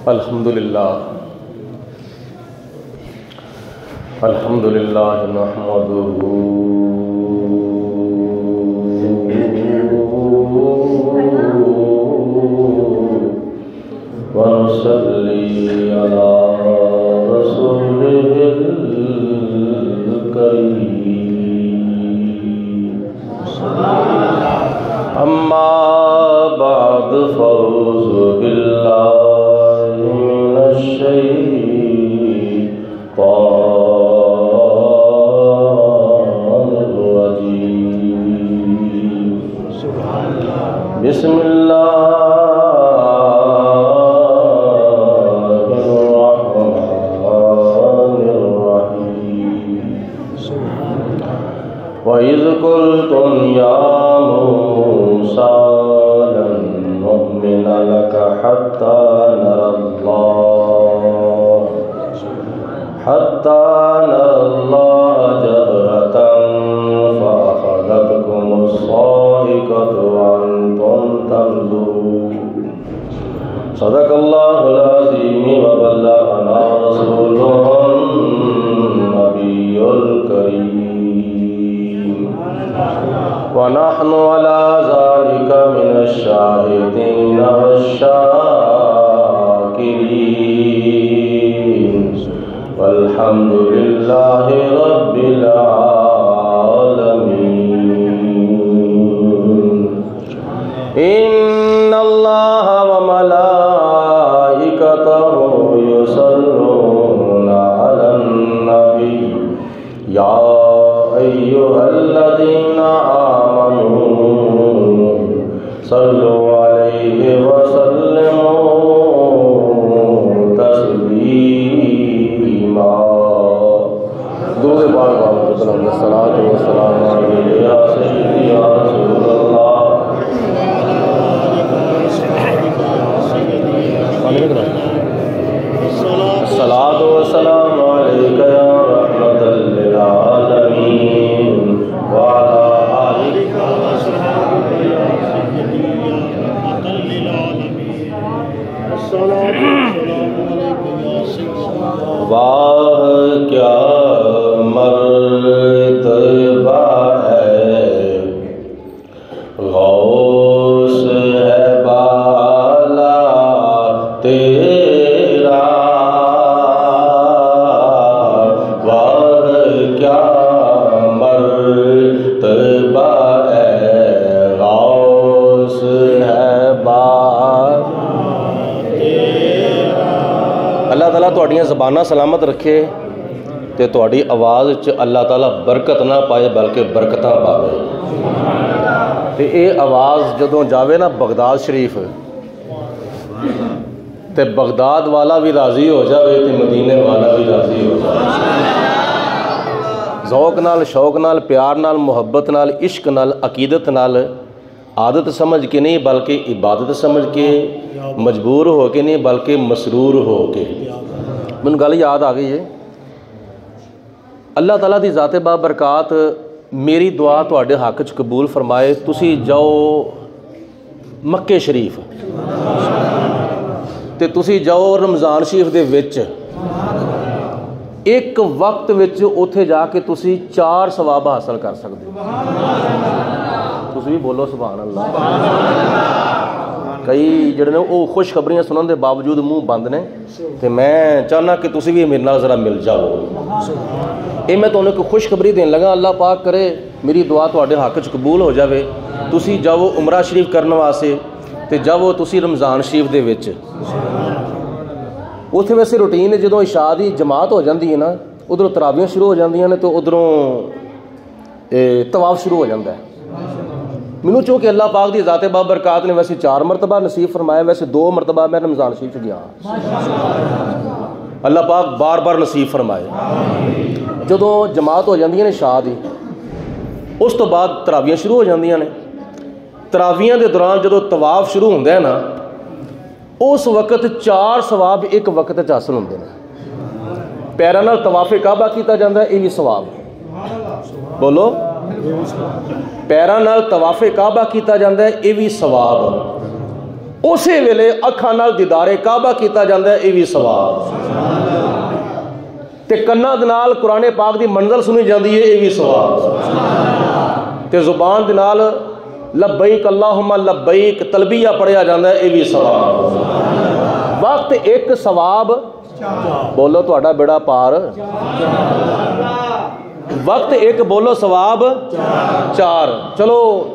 الحمدللہ نحمدہ ونصلی علی رسولہ الکریم اما بعد فاعوذ باللہ من الشیطان الرجیم بسم اللہ وَإِذْ قُلْتُمْ يَا مُوسَىٰ لَن نُّؤْمِنَ لَكَ حَتَّىٰ نَرَى اللَّهَ جَهْرَةً فَأَخَذَتْكُمُ الصَّاعِقَةُ وَأَنتُمْ تَنظُرُونَ صدق اللہ العظیم وبلغنا رسولہ النبی الکریم ونحن على ذلك من الشاهدين والشاكرين والحمد لله رب العالمين إن الله وملائكته يصلون على النبي يا أيها الذين آمنوا صلوا عليه وسلموا تسليما درود پاک الصلاۃ والسلام علیہ یا سیدی یا رسول اللہ الصلاۃ والسلام علیک یا رحمۃ للعالمین وعلی آلک وصحبک یا سیدی یا رحمۃ للعالمین الصلاۃ والسلام علیک یا سیدی واہ کیا مرتبہ ہے غوث ہے بالا تیرا واہ کیا مرتبہ ہے غوث ہے بالا تیرا اللہ تعالیٰ تہاڈیاں زباناں سلامت رکھے تے تہاڈی آواز وچ اللہ تعالیٰ برکت نہ پائے بلکہ برکتاں پاوے تے اے آواز جدوں جاوے نا بغداد شریف تے بغداد والا بھی راضی ہو جاوے تے مدینے والا بھی راضی ہو جاوے ذوق نال شوق نال پیار نال محبت نال عشق نال عقیدت نال عادت سمجھ کے نہیں بلکہ عبادت سمجھ کے مجبور ہو کے نہیں بلکہ مسرور ہو کے مجھے گل یاد آ گئی ہے اللہ تعالیٰ دی ذات بابرکات میری دعا تواڈے حق چ قبول فرمائے تسی جاؤ مکے شریف تے تسی جاؤ رمضان شریف دے وچ ایک وقت وچ اوتھے جا کے تسی 4 ثواب حاصل کر سکتے ہو تسی بھی بولو سبحان اللہ کئی جڑے نے وہ خوشخبریاں سنن دے باوجود منہ بند نے تے میں چاہنا کہ تسی بھی میرے نال ذرا مل جاؤ اے میں تانوں ایک خوشخبری دین لگا اللہ پاک کرے میری دعا تواڈے حق چ قبول ہو جاوے تسی جاؤ عمرہ شریف کرن واسطے تے جاؤ تسی رمضان شریف دے وچ اتنے ویسے روٹین جدوں عشاء دی جماعت ہو جاندی ہے نا ادھروں تراویاں شروع ہو جاندیاں نے تو ادھروں طواف شروع ہو جاتا ہے مینوں چونکہ اللہ پاک دی ذات بابرکات نے ویسے 4 مرتبہ نصیب فرمایا ویسے 2 مرتبہ میں رمضان شریف گیا اللہ پاک بار بار نصیب فرمائے جدوں جماعت ہو جاندیاں نے عشاء دی اس تو بعد تراویاں شروع ہو جاندیاں نے تراویاں دے دوران جدوں طواف شروع ہوندا ہے نا اس وقت 4 ثواب ایک وقت حاصل ہوندے نے پیراں نال طواف کعبہ کیتا جاندا ہے یہ بھی ثواب بولو پیراں نال طواف کعبہ کیتا جاندا ہے یہ بھی ثواب ਉਸੇ ਵੇਲੇ ਅੱਖਾਂ ਨਾਲ ਦੀਦਾਰੇ ਕਾਬਾ ਕੀਤਾ ਜਾਂਦਾ, ਇਹ ਵੀ ਸਵਾਬ। ਤੇ ਕੰਨਾਂ ਦੇ ਨਾਲ ਕੁਰਾਨ ਪਾਕ ਦੀ ਮੰਜ਼ਲ ਸੁਣੀ ਜਾਂਦੀ ਹੈ, ਇਹ ਵੀ ਸਵਾਬ। ਤੇ ਜ਼ੁਬਾਨ ਦੇ ਨਾਲ ਲੱਬੈਕ ਅੱਲਾਹੁਮਾ ਲੱਬੈਕ ਤਲਬੀਆ ਪੜਿਆ ਜਾਂਦਾ, ਇਹ ਵੀ ਸਵਾਬ। ਵਕਤ ਇੱਕ ਸਵਾਬ, ਬੋਲੋ ਤੁਹਾਡਾ ਬੇੜਾ ਪਾਰ। ਵਕਤ ਇੱਕ ਬੋਲੋ ਸਵਾਬ ਚਾਰ। ਚਲੋ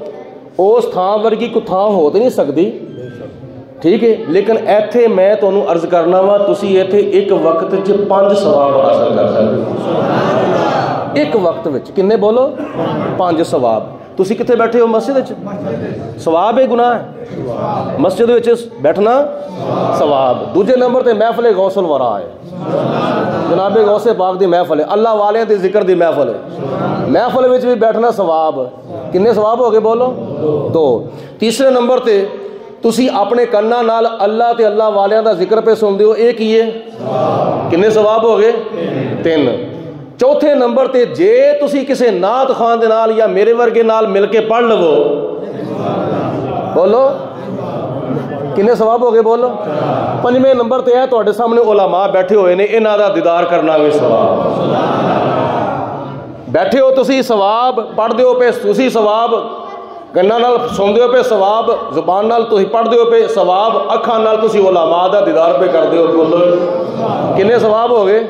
ਉਸ ਥਾਂ ਵਰਗੀ ਕੋਈ ਥਾਂ ਹੋ ਤਾਂ ਨਹੀਂ ਸਕਦੀ, ਠੀਕ ਹੈ, ਲੇਕਿਨ ਇੱਥੇ ਮੈਂ ਤੁਹਾਨੂੰ ਅਰਜ਼ ਕਰਨਾ ਵਾ, ਤੁਸੀਂ ਇੱਥੇ ਇੱਕ ਵਕਤ 'ਚ 5 ਸਵਾਬ ਹਾਸਲ ਕਰ ਸਕਦੇ ਹੋ। ਇੱਕ ਵਕਤ ਵਿੱਚ ਕਿੰਨੇ ਬੋਲੋ? 5 ਸਵਾਬ। ਤੁਸੀਂ ਕਿੱਥੇ ਬੈਠੇ ਹੋ? ਮਸਜਿਦ ਵਿੱਚ। ਸਵਾਬ ਹੈ ਗੁਨਾਹ ਹੈ? ਮਸਜਿਦ ਵਿੱਚ ਬੈਠਣਾ ਸਵਾਬ। ਦੂਜੇ ਨੰਬਰ ਤੇ ਮਹਿਫਲ ਗੌਸਲ ਵਰਾ ਹੈ, ਜਨਾਬ ਗੌਸੇ ਪਾਕ ਦੀ ਮਹਿਫਲ ਹੈ, ਅੱਲਾ ਵਾਲਿਆਂ ਦੇ ਜ਼ਿਕਰ ਦੀ ਮਹਿਫਲ ਹੈ। ਮਹਿਫਲ ਵਿੱਚ ਵੀ ਬੈਠਣਾ ਸਵਾਬ। ਕਿੰਨੇ ਸਵਾਬ ਹੋ ਗਏ ਬੋਲੋ? 2। ਤੀਸਰੇ ਨੰਬਰ ਤੇ ਤੁਸੀਂ ਆਪਣੇ ਕੰਨਾਂ ਨਾਲ ਅੱਲਾ ਤੇ ਅੱਲਾ ਵਾਲਿਆਂ ਦਾ ਜ਼ਿਕਰ ਪੇ ਸੁਣਦੇ ਹੋ, ਇਹ ਕੀ ਹੈ? ਕਿੰਨੇ ਸਵਾਬ ਹੋ ਗਏ? 3। ਚੌਥੇ ਨੰਬਰ ਤੇ ਜੇ ਤੁਸੀਂ ਕਿਸੇ ਨਾਤ ਖਾਨ ਦੇ ਨਾਲ ਜਾਂ ਮੇਰੇ ਵਰਗੇ ਨਾਲ ਮਿਲ ਕੇ ਪੜ੍ਹ ਲਵੋ, ਬੋਲੋ ਕਿੰਨੇ ਸਵਾਬ ਹੋ ਗਏ ਬੋਲੋ? 5ਵੇਂ ਨੰਬਰ ਤੇ ਹੈ ਤੁਹਾਡੇ ਸਾਹਮਣੇ ਉਲਾਮਾ ਬੈਠੇ ਹੋਏ ਨੇ, ਇਹਨਾਂ ਦਾ ਦੀਦਾਰ ਕਰਨਾ ਵੀ ਸਵਾਬ। ਬੈਠੇ ਹੋ ਤੁਸੀਂ, ਸਵਾਬ। ਪੜ੍ਹਦੇ ਹੋ ਪਏ ਤੁਸੀਂ, ਸਵਾਬ। ਕੰਨਾਂ ਨਾਲ ਸੁਣਦੇ ਹੋ ਪਏ, ਸਵਾਬ। ਜ਼ੁਬਾਨ ਨਾਲ ਤੁਸੀਂ ਪੜ੍ਹਦੇ ਹੋ ਪਏ, ਸਵਾਬ। ਅੱਖਾਂ ਨਾਲ ਤੁਸੀਂ ਉਲਾਮਾ ਦਾ ਦੀਦਾਰ ਪੇ ਕਰਦੇ ਹੋ, ਬੋਲੋ ਕਿੰਨੇ ਸਵਾਬ ਹੋ ਗਏ?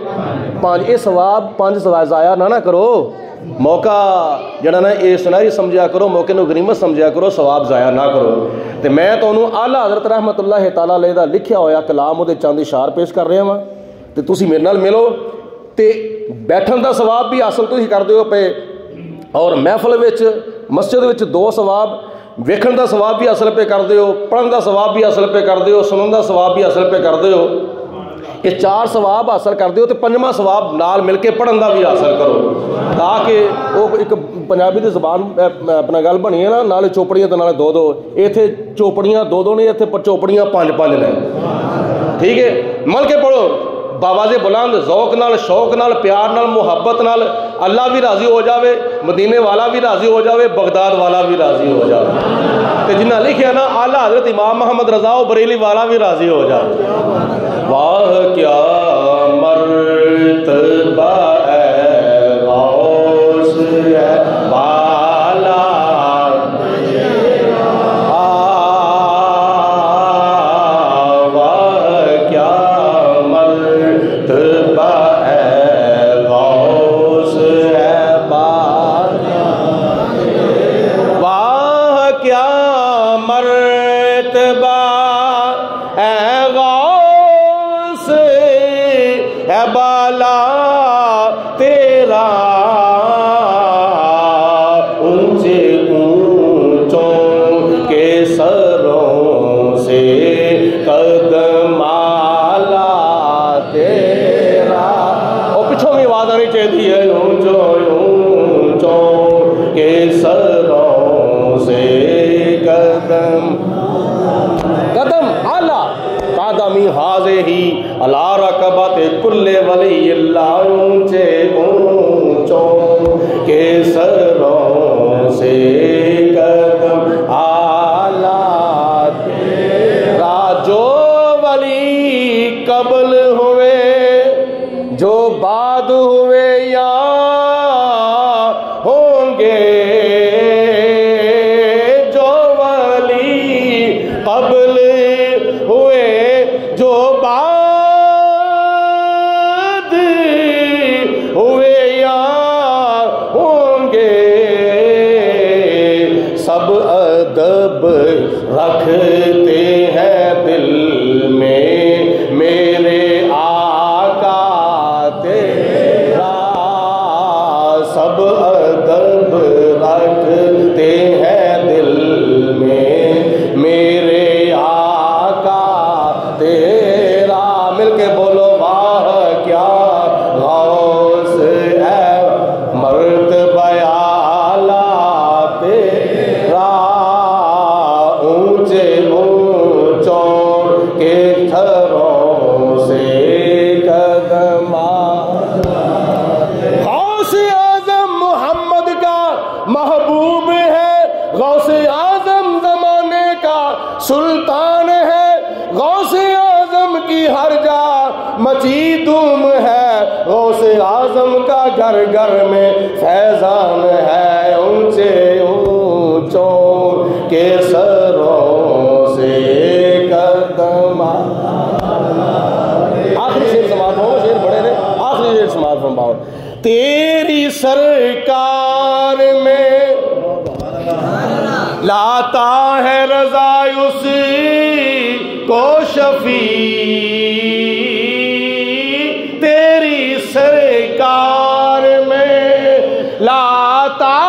5। ਇਹ ਸਵਾਬ 5 ਸਵਾਬ ਜ਼ਾਇਆ ਨਾ ਕਰੋ। ਮੌਕਾ ਜਿਹੜਾ ਨਾ ਇਹ ਸੁਨਹਿਰੀ ਸਮਝਿਆ ਕਰੋ, ਮੌਕੇ ਨੂੰ ਗਨੀਮਤ ਸਮਝਿਆ ਕਰੋ, ਸਵਾਬ ਜ਼ਾਇਆ ਨਾ ਕਰੋ। ਤੇ ਮੈਂ ਤੁਹਾਨੂੰ ਆਲਾ ਹਜ਼ਰਤ ਰਹਿਮਤੁல்லாਹ ਤਾਲਾ ਅਲੈਹ ਦਾ ਲਿਖਿਆ ਹੋਇਆ ਕਲਾਮ, ਉਹਦੇ ਚੰਦ ਇਸ਼ਾਰ ਪੇਸ਼ ਕਰ ਰਿਹਾ ਵਾਂ, ਤੇ ਤੁਸੀਂ ਮੇਰੇ ਨਾਲ ਮਿਲੋ। ਤੇ ਬੈਠਣ ਦਾ ਸਵਾਬ ਵੀ ਹਾਸਲ ਤੁਸੀਂ ਕਰਦੇ ਹੋ ਪਏ, ਔਰ ਮਹਿਫਲ ਵਿੱਚ ਮਸਜਿਦ ਵਿੱਚ 2 ਸਵਾਬ। ਵੇਖਣ ਦਾ ਸਵਾਬ ਵੀ ਹਾਸਲ ਪੇ ਕਰਦੇ ਹੋ, ਪੜ੍ਹਨ ਦਾ ਸਵਾਬ ਵੀ ਹਾਸਲ ਪੇ ਕਰਦੇ ਹੋ, ਸੁਣਨ ਦਾ ਸਵਾਬ ਵੀ ਹਾਸਲ ਪੇ ਕਰਦੇ ਹੋ। ਇਹ 4 ਸਵਾਬ ਹਾਸਲ ਕਰਦੇ ਹੋ, ਤੇ 5ਵਾਂ ਸਵਾਬ ਨਾਲ ਮਿਲ ਕੇ ਪੜ੍ਹਨ ਦਾ ਵੀ ਹਾਸਲ ਕਰੋ, ਤਾਂ ਕਿ ਉਹ ਇੱਕ ਪੰਜਾਬੀ ਦੀ ਜ਼ਬਾਨ ਆਪਣਾ ਗੱਲ ਬਣੀ ਹੈ ਨਾ, ਨਾਲੇ ਚੋਪੜੀਆਂ ਤੇ ਨਾਲੇ 2-2। ਇੱਥੇ ਚੋਪੜੀਆਂ 2-2 ਨਹੀਂ, ਇੱਥੇ ਚੋਪੜੀਆਂ 5-5 ਨੇ, ਠੀਕ ਹੈ। ਮਿਲ ਕੇ ਪੜ੍ਹੋ, ਬਾਵਾਜ਼ੇ ਬੁਲੰਦ, ਜ਼ੌਕ ਨਾਲ, ਸ਼ੌਕ ਨਾਲ, ਪਿਆਰ ਨਾਲ, ਮੁਹੱਬਤ ਨਾਲ। ਅੱਲਾ ਵੀ ਰਾਜ਼ੀ ਹੋ ਜਾਵੇ, ਮਦੀਨੇ ਵਾਲਾ ਵੀ ਰਾਜ਼ੀ ਹੋ ਜਾਵੇ, ਬਗਦਾਦ ਵਾਲਾ ਵੀ ਰਾਜ਼ੀ ਹੋ ਜਾਵੇ, ਤੇ ਜਿਨ੍ਹਾਂ ਲਿਖਿਆ ਨਾ ਆਲਾ ਹਜ਼ਰਤ ਇਮਾਮ ਮੁਹੰਮਦ ਰਜ਼ਾ ਬਰੇਲੀ ਵਾਲਾ ਵੀ ਰਾਜ਼ੀ ਹੋ ਜਾਵੇ। ਵਾਹ ਕਿਆ ਮਰਤਬਾ ਹੈ ਗੌਸ ਹੈ ਵਾਲਾ, ਵਾਹ ਕਿਆ ਮਰਤਬਾ ਹੈ ਗੌਸ ਹੈ ਵਾਲਾ, ਵਾਹ ਕਿਆ ਮਰਤਬਾ ਹੈ ਗੌਸ ہے بالا تیرا، اونچے اونچوں کے سروں سے قدم آلا تیرا۔ اور پچھوں میں آواز آنی چاہتی ہے، اونچوں اونچوں کے سروں سے قدم آلا قدمی حاضر ہی اللہ رکبت کل ولی اللہ، اونچے اونچوں کے سروں سے قدم آلا تیرا۔ جو ولی قبل ہوئے، جو بعد ہوئے یا ہوں گے، جو ولی قبل ہوئے، جو بعد ہوئے یا ہوں گے، سب ادب رکھتے ہیں دل میں میرے آقا تیرا، سب ادب رکھتے ہیں دل میں میرے آقا تیرا۔ مل کے بولو واہ کیا غوث ہے مرتبہ اعلیٰ تیرا، اونچے اونچوں کے تھروں سے قدم غوث اعظم محمد کا محبوب ہے، غوث اعظم زمانے کا سلطان ہے، کی ہر جا مچی دھوم ہے، غوث اعظم کا گھر گھر میں فیضان ہے، اونچے اونچوں کے سروں سے قدم آخری شیر سماعت ہو، شیر بڑے نے، آخری شیر سماعت فرماؤ۔ تیری سرکار میں لاتا ہے رضا اسی کو شفیع، تیری سرکار میں لاتا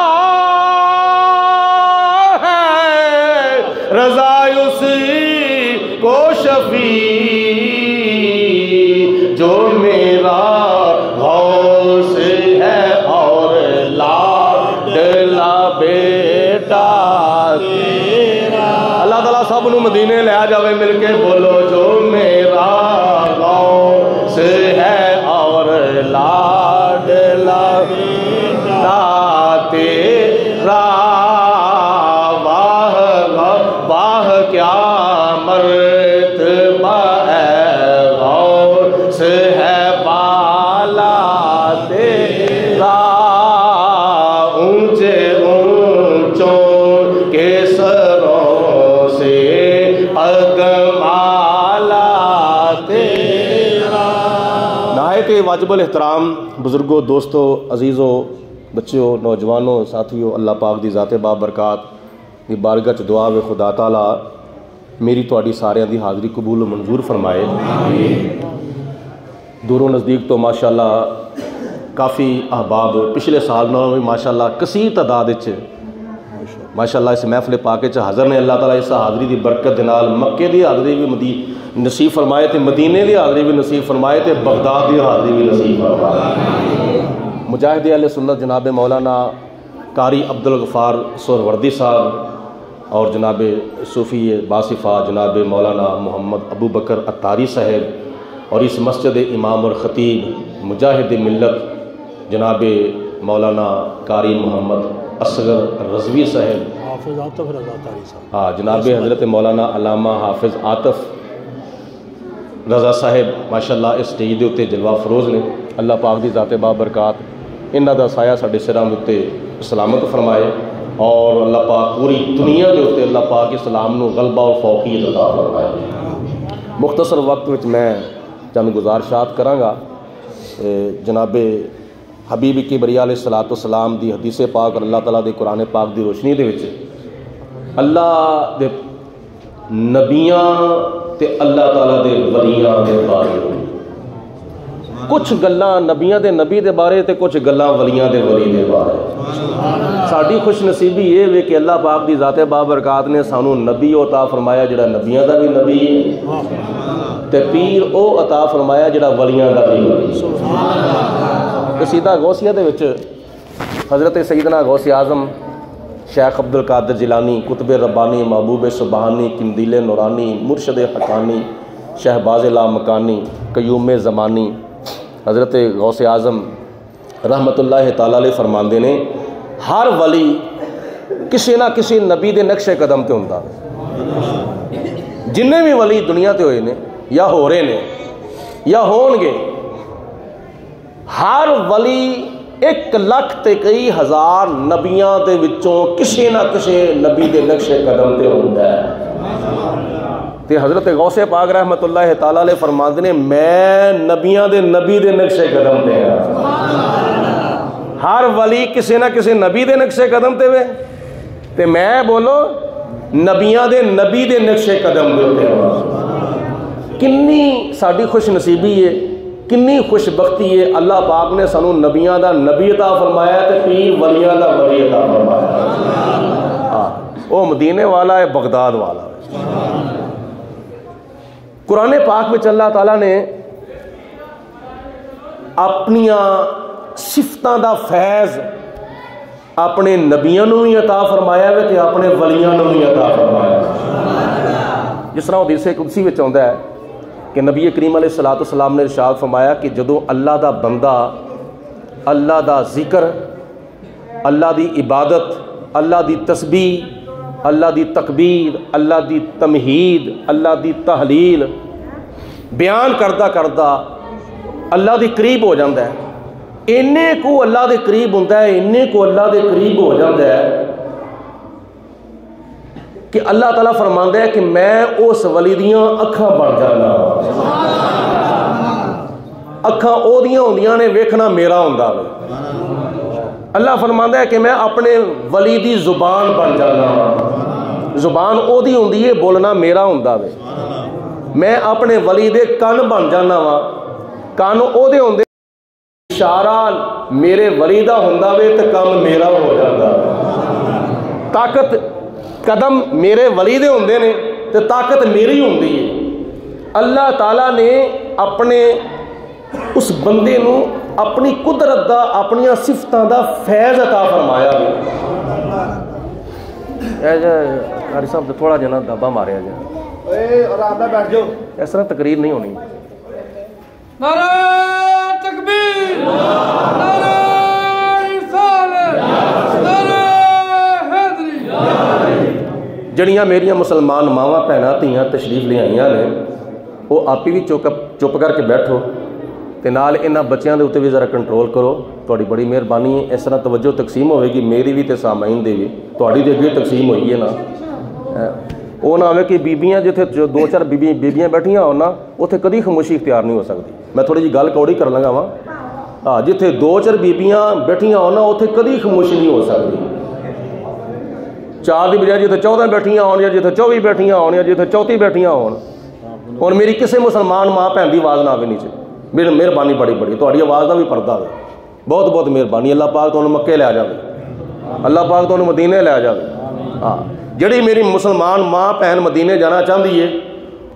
ہے رضا اسی کو شفیع، جو میرا غوث ہے اور لاڈلا بیٹا تیرا۔ اللہ تعالیٰ سب نو مدینے لے آ جاوے، مل کے بولو، جو میرا غوث ہے اور لاڈلا بیٹا تیرا، واہ واہ کیا مرتبہ ہے، غوث ہے بالا تیرا، اونچے اونچوں کے سروں سے قدم اعلیٰ تیرا۔ نہایت واجب الاحترام بزرگوں، دوستوں، عزیزوں، بچیوں، نوجوانوں، ساتھیوں، اللہ پاک دی ذات بابرکات دی بارگاہ چ دعا وے خدا تعالیٰ میری تواڈی ساریاں دی حاضری قبول و منظور فرمائے۔ دوروں نزدیک تو ماشاءاللہ کافی احباب پچھلے سال نالوں بھی ماشاءاللہ کثیر تعداد وچ ماشاءاللہ اس محفل پاک وچ حاضر نے۔ اللہ تعالیٰ اس حاضری دی برکت دے نال مکے دی حاضری بھی نصیب فرمائے تے مدینے دی حاضری بھی نصیب فرمائے تے بغداد دی حاضری بھی نصیب فرمائے۔ مجاہد اہل سنت جناب مولانا قاری عبدالغفار سہروردی صاحب اور جناب صوفی باصفہ جناب مولانا محمد ابو بکر عطاری صاحب، اور اس مسجد امام اور خطیب مجاہد ملت جناب مولانا قاری محمد اصغر رضوی صاحب، حافظ عاطف رضا طاری صاحب، ہاں جناب حضرت مولانا علامہ حافظ عاطف رضا صاحب ماشاءاللہ اس سٹیج دے اتنے جلوہ فروز نے۔ اللہ پاک دی ذات بابرکات انہاں دا سایہ ساڈے سراں دے تے سلامت فرمائے، اور اللہ پاک پوری دنیا دے اتنے اللہ پاک اسلام نو غلبہ اور فوقیت عطا فرمائے۔ مختصر وقت وچ میں چند گزارشات کراں گا۔ جناب حبیب کبریا علیہ الصلوۃ والسلام دی حدیث پاک اور اللہ تعالیٰ دے قرآن پاک دی روشنی دے وچ اللہ دے نبیاں تے اللہ تعالیٰ دے ولیاں دے بارے کچھ گلاں نبیاں دے نبی دے بارے تے کچھ گلاں ولیاں دے ولی دے بارے۔ ساڈی خوش نصیبی یہ وے کہ اللہ پاک دی ذات بابرکات نے سانو نبی عطا فرمایا جڑا نبیاں دا بھی نبی ہے، تے پیر او عطا فرمایا جڑا ولیاں دا بھی ولی۔ قصیدہ غوثیہ دے وچ حضرت سیدنا غوث اعظم شیخ عبدالقادر جیلانی قطب ربانی محبوب سبحانی قندیل نورانی مرشد حقانی شہباز لامکانی قیوم زمانی حضرت غوث اعظم رحمت اللہ تعالیٰ علیہ فرماندے نے، ہر ولی کسی نہ کسی نبی دے نقش قدم تے ہوندا، جننے بھی ولی دنیا تے ہوئے نے یا ہو رہے نے یا ہون گے، ہر ولی 1,00,000 نبیاں دے وچوں کسی نہ کسی نبی دے نقش قدم تے ہوندا ہے۔ تے حضرت غوث پاک رحمت اللہ تعالیٰ علیہ فرماندے نے، میں نبیاں دے نبی دے نقش قدم تے ہاں۔ ہر ولی کسی نہ کسی نبی دے نقش قدم تے وے، تے میں بولو نبیاں دے نبی دے نقش قدم دے ہاں۔ کنی ساڈی خوش نصیبی ہے، کنی خوش بختی ہے، اللہ پاک نے سانو نبیاں دا نبی عطا فرمایا تے پیر ولیاں دا ولی عطا فرمایا۔ ہاں وہ مدینے والا ہے، بغداد والا ہے۔ قرآن پاک میں اللہ تعالیٰ نے اپنیاں صفتاں دا فیض اپنے نبیاں نو بھی عطا فرمایا ہے تے اپنے ولیاں نو بھی عطا فرمایا ہے۔ جس طرح حدیث قدسی وچ آندا ہے کہ نبی کریم علیہ الصلوۃ والسلام نے ارشاد فرمایا کہ جدوں اللہ دا بندہ اللہ دا ذکر، اللہ دی عبادت، اللہ دی تسبیح، اللہ دی تکبیر، اللہ دی تمہید، اللہ دی تحلیل بیان کردا کردا اللہ دے قریب ہو جاتا ہے. اینے کو اللہ دے قریب ہوتا ہے, اینے کو اللہ دے قریب ہو جاتا ہے کہ اللہ تعالیٰ فرماندا ہے کہ میں اس ولی دیاں اکھاں بن جانا. اکھاں او دیاں ہوندیاں نے, ویکھنا میرا ہوندا وے. اللہ فرماندا ہے کہ میں اپنے ولی دی زبان بن جانا. زبان او دی ہوندی ہے, بولنا میرا ہوندا وے. میں اپنے ولی دے کن بن جانا وا. کن او دے ہوندے, اشارہ میرے ولی دا ہوندا وے تے کم میرا ہو جاتا وے. طاقت قدم میرے ولی دے ہوندے نے تے طاقت میری ہوندی ہے. اللہ تعالیٰ نے اپنے اس بندے نو اپنی قدرت دا, اپنی صفتاں دا فیض عطا فرمایا ہے. قاری صاحب تھوڑا جنا دبا ماریا جائے, آرام نال بیٹھ جاؤ. اس طرح تقریر نہیں ہونی. نعرہ تکبیر, نعرہ رسالت, نعرہ حیدری. جڑیاں میریاں مسلمان ماواں بھیناں دھیاں تشریف لے آئیاں نے, وہ آپ بھی چپ کر کے بیٹھو تے نال انہاں بچیاں دے اوتے بھی ذرا کنٹرول کرو. تہاڈی بڑی مہربانی ہے. اس طرح توجہ تقسیم ہوئے گی, میری بھی تے سامعین دی بھی. تہاڈی تے اگے تقسیم ہوئی ہے نا. وہ نہ ہوئے کہ بیبیاں جتھے دو چار بیبیاں بیٹھیاں ہو نا, اتنے کدی خاموشی اختیار نہیں ہو سکتی. میں تھوڑی جی گل کوڑی کر لگا وا. ہاں, جتھے دو چار بیبیاں بیٹھیاں ہو نا, اتنے کدی خاموشی نہیں ہو سکتی. 4 دی بجائے جتھے 14 بیٹھیاں ہون, یا جتھے 24 بیٹھیاں ہون, یا جتھے 34 بیٹھیاں ہون, اور میری کسی مسلمان ماں بھن دی آواز نہ آئے نیچے. میری مہربانی بڑی بڑی, تہاڈی آواز دا بھی پردہ ہے. بہت بہت مہربانی. اللہ پاک تمہیں مکے لے جائے, اللہ پاک تمہیں مدینے لے جائے. ہاں, جڑی میری مسلمان ماں بہن مدینے جانا چاہتی ہے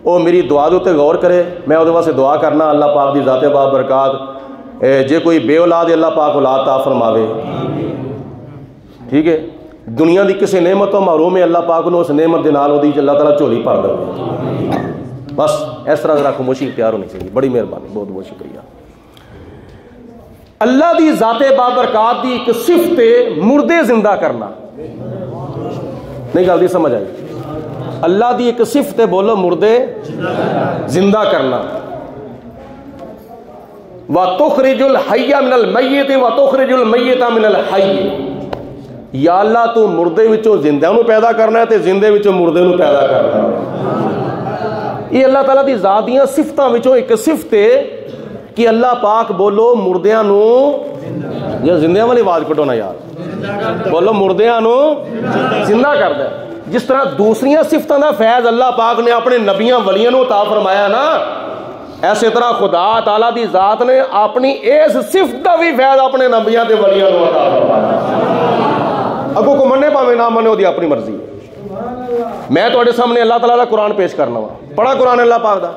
وہ میری دعا دے اتنے غور کرے. میں وہ واسطے دعا کرنا, اللہ پاک دی ذات باب برکات. جے کوئی بے اولاد ہے, اللہ پاک اولاد عطا فرماوے. ٹھیک ہے, دنیا دی کسی نعمت تو محروم ہے, اللہ پاک نے اس نعمت دے نال دی اللہ تعالیٰ جھولی بھر دے. بس اس طرح ذرا خاموشی اختیار ہونی چاہیے. بڑی مہربانی, بہت بہت شکریہ. اللہ دی ذات بابرکات دی ایک صفت ہے مردے زندہ کرنا. نہیں گل دی سمجھ آئی؟ اللہ دی ایک صفت ہے, بولو, مردے زندہ کرنا. وَتُخْرِجُ الْحَيَّ مِنَ الْمَيِّتِ وَتُخْرِجُ الْمَيِّتَ مِنَ الْحَيِّ. یا اللہ تو مردے وچوں زندہ نو پیدا کرنا ہے تے زندے وچوں مردے نو پیدا کرنا ہے. یہ اللہ تعالیٰ دی ذات دیاں صفتاں وچوں ایک صفت ہے کہ اللہ پاک, بولو, مردیاں نو, یا زندیاں والی آواز کٹو نا یار, بولو, مردیاں نو زندہ کردا ہے. جس طرح دوسریاں صفتاں دا فیض اللہ پاک نے اپنے نبیاں ولیاں نو عطا فرمایا نا, ایسے طرح خدا تعالیٰ دی ذات نے اپنی اس صفت دا بھی فیض اپنے نبیاں تے ولیاں نو عطا فرمایا. اگوں کو مننے پاویں نہ مننے, دی اپنی مرضی. میں تواڈے سامنے اللہ تعالیٰ دا قرآن پیش کرنا وا. پڑھا قرآن اللہ پاک دا.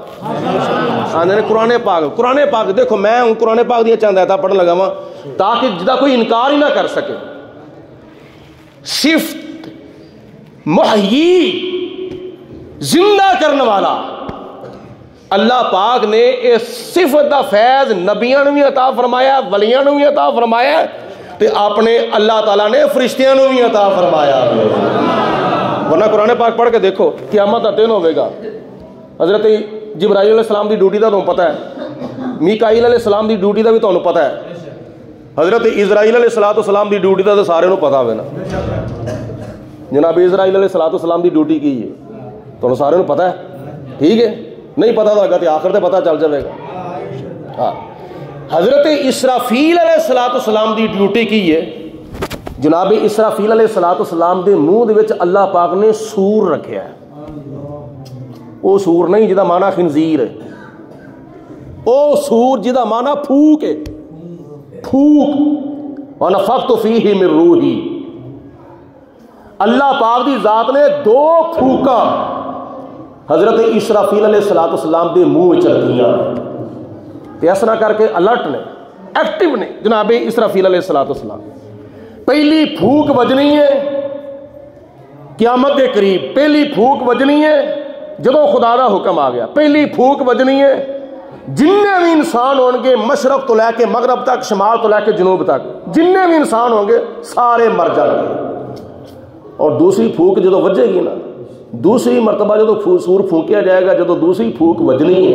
آندے نے قرآن پاک دیکھو, میں ہوں قرآن پاک دیا چند آیتاں پڑھن لگا وا تاکہ جدا کوئی انکار ہی نہ کر سکے. صفت محیی, زندہ کرنے والا, اللہ پاک نے اس صفت دا فیض نبیاں نو بھی عطا فرمایا, ولیاں نو بھی عطا فرمایا, تے اپنے اللہ تعالیٰ نے فرشتیاں نو بھی عطا فرمایا. ورنہ قرآن پاک پڑھ کے دیکھو, قیامت دا دن ہوئے گا. حضرت جبرائیل علیہ السلام دی ڈیوٹی دا تمہیں پتہ ہے, میکائیل علیہ السلام دی ڈیوٹی دا بھی تمہیں پتہ ہے, حضرت اسرائیل علیہ السلام دی ڈیوٹی دا تو سارے نو پتہ ہوئے نا. جناب اسرائیل علیہ السلام دی ڈیوٹی کی ہے تمہیں سارے نو پتہ ہے. ٹھیک ہے, نہیں پتہ تو اگا تو آخر تے پتہ چل جائے گا. ہاں, حضرت اسرافیل علیہ السلام دی ڈیوٹی کی ہے. جناب اسرافیل علیہ السلام دے منہ دے وچ اللہ پاک نے سور رکھیا ہے. وہ سور نہیں جدا مانا خنزیر ہے, وہ سور جدا مانا پھوک ہے. پھوک, وَنَفَخْتُ فِيهِ مِن رُوحِي. اللہ پاک دی ذات نے 2 پھوکا حضرت اسرافیل علیہ السلام دے منہ وچ رکھیاں. تے اس طرح کر کے الرٹ نے, ایکٹیو نے جناب اسرافیل علیہ السلام. پہلی پھوک وجنی ہے قیامت کے قریب, پہلی پھوک وجنی ہے جدوں خدا دا حکم آ گیا. پہلی پھوک وجنی ہے جننے بھی انسان ہوں گے, مشرق تو لے کے مغرب تک, شمال تو لے کے جنوب تک, جننے بھی انسان ہوں گے سارے مر جائیں گے. اور دوسری پھوک جدوں وجے گی نا, دوسری مرتبہ جدوں سور پھونکیا جائے گا, جدوں دوسری پھوک وجنی ہے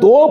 2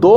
2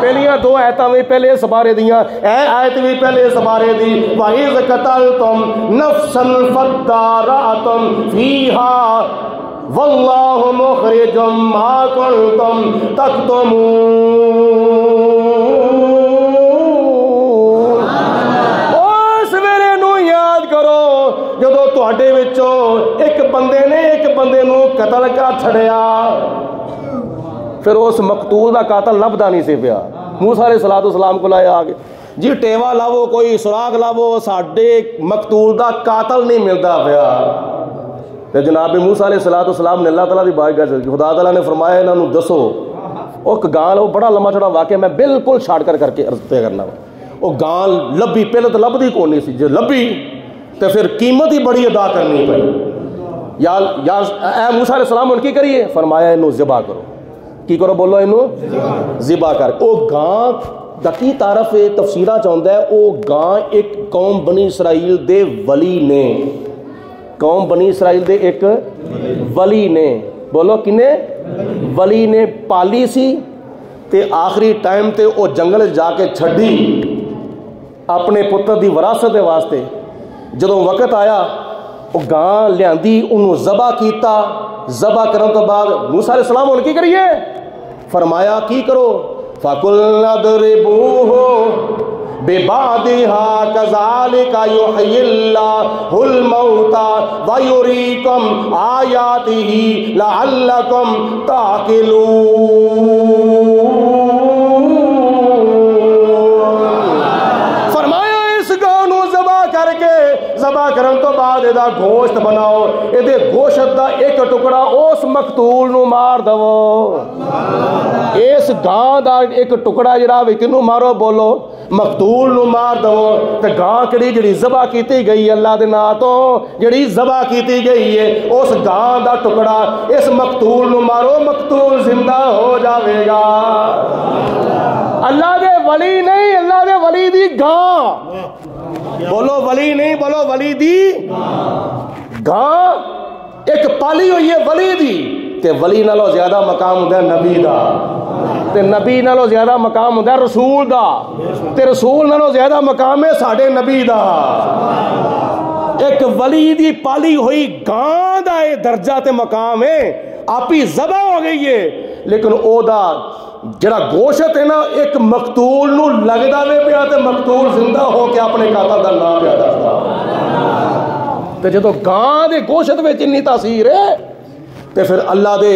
پہلیاں دو آیتاں بھی پہلے اس بارے دیاں، اے آیت بھی پہلے اس بارے دی، وَإِذْ قَتَلْتُمْ نَفْسًا فَادَّارَأْتُمْ فِيهَا وَاللَّهُ مُخْرِجٌ مَا كُنْتُمْ تَكْتُمُونَ۔ اس ویلے نو یاد کرو جدو تواڈے وچوں ایک بندے نے ایک بندے نو قتل کر چھڑیا، پھر اس مقتول دا قاتل لبدا نہیں سی پیا۔ موسیٰ علیہ السلام کو لائے آگے جی ٹیوا لاو کوئی سراغ لاو، ساڈے مقتول دا قاتل نہیں ملدا پیا۔ تو جناب موسیٰ علیہ السلام نے اللہ تعالیٰ دی بارگاہ چل کے خدا تعالیٰ نے فرمایا انہاں نو دسو او گال، وہ بڑا لمبا چوڑا واقعہ میں بالکل شارٹ کر کے عرض پہ کرنا، وہ گال لبھی پہلے تو لبدی کون نہیں سی، جو لبھی تو پھر قیمت ہی بڑی ادا کرنی پئی۔ یا اے موسیٰ علیہ السلام ان کی کریے، فرمایا انہوں ذبح کرو، کی کرو بولو انہوں ذبح کر۔ او گاں دکی تعارف تفسیرہ چاہتا ہے، او گاں ایک قوم بنی اسرائیل دے ولی نے، قوم بنی اسرائیل دے ایک ولی نے، بولو کنے ولی نے پالی سی، تے آخری ٹائم تے او جنگل جا کے چھڑی اپنے پتر دی وراثت دے واسطے۔ جدوں وقت آیا او گاں لیاندی انہوں ذبح کیتا، ذبح کرن تو بعد موسیٰ علیہ السلام ان کی کریے، فرمایا کی کرو، فَقُلْنَا اضْرِبُوهُ بِبَعْضِهَا كَذَلِكَ يُحْيِي اللَّهُ الْمَوْتَى وَيُرِيكُمْ آيَاتِهِ لَعَلَّكُمْ تَعْقِلُونَ۔ فرمایا اس گاں نو ذبح کر کے، ذبح کرن تو بعد ادا گوشت بناؤ، ادے گوشت دا ایک ٹکڑا اس مقتول نو مار دو، اس گاں دا ایک ٹکڑا جڑا وی کنو مارو بولو مقتول نو مار دو، تے گاں کڑی جڑی ذبح کیتی گئی اللہ دے نام تو جڑی ذبح کیتی گئی ہے اس گاں دا ٹکڑا اس مقتول نو مارو، مقتول زندہ ہو جاوے گا۔ اللہ دے ولی نہیں، اللہ دے ولی دی گاں، بولو ولی نہیں، بولو ولی دی گاں ایک پالی ہوئی ہے ولی دی، تے ولی نالو زیادہ مقام ہوتا ہے نبی دا، تے نبی نالو زیادہ مقام ہوتا ہے رسول دا، تے رسول نالو زیادہ مقام ہے ساڑھے نبی دا۔ ایک ولی دی پالی ہوئی گاں دا اے درجہ تے مقام ہے، آپ ہی ذبح ہو گئی ہے، لیکن او دا جڑا گوشت ہے نا ایک مقتول نو لگدا وے پیا تے مقتول زندہ ہو کے اپنے قاتل دا نام پیا دسدا، تے جدوں گاں دے گوشت وچ اتنی تاثیر ہے تے پھر اللہ دے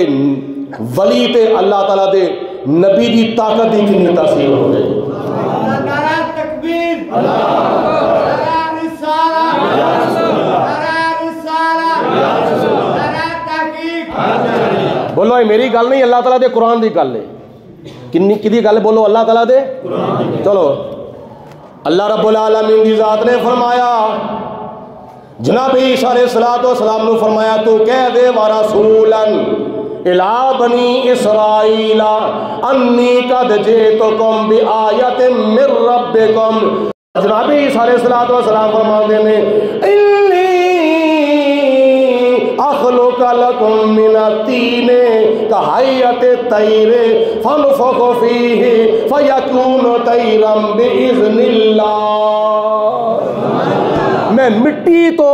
ولی تے اللہ تعالیٰ دے نبی دی طاقت دی کتنی تاثیر ہو گئی۔ نعرہ تکبیر، نعرہ رسالہ، نعرہ تحقیق۔ بولو یہ میری گل نہیں، اللہ تعالیٰ دے قرآن دی گل ہے، کنی کدی گل بولو اللہ تعالیٰ دے، چلو اللہ رب العالمین دی ذات نے فرمایا، جناب عیسیٰ علیہ السلام نے فرمایا تو کہہ دے وَرَسُولًا إِلَىٰ بَنِي إِسْرَائِيلَ أَنِّي قَدْ جِئْتُكُمْ بِآيَةٍ مِّن رَّبِّكُمْ۔ جناب عیسیٰ علیہ السلام فرماتے ہیں إِنِّي أَخْلُقُ لَكُم مِّنَ الطِّينِ كَهَيْئَةِ الطَّيْرِ فَأَنفُخُ فِيهِ فَيَكُونُ طَيْرًا بِإِذْنِ اللَّهِ۔ میں مٹی تو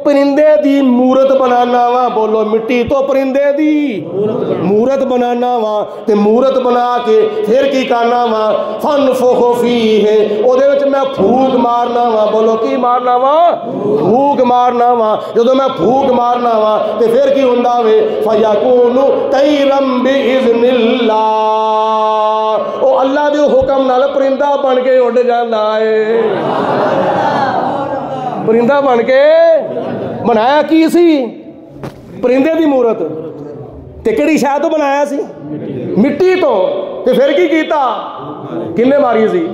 پرندے دی مورت بنانا وا، بولو مٹی تو پرندے دی مورت بنانا وا، تے مورت بنا کے پھر کی کرنا وا، فَأَنفُخُ فِيهِ او دے وچ میں پھوک مارنا وا، بولو کی مارنا وا، پھوک مارنا وا، جدوں میں پھوک مارنا وا تے پھر کی ہوندا وے فَيَكُونُ طَيْرًا بِإِذْنِ اللَّهِ، او اللہ دے حکم نال پرندہ بن کے اڑ جاندا ہے۔ پرندہ بن کے بنایا کی سی؟ پرندے دی مورت، تے کیڑی شے تو بنایا سی؟ مٹی تو، تے پھر کی کیتا؟ کنے ماری سی؟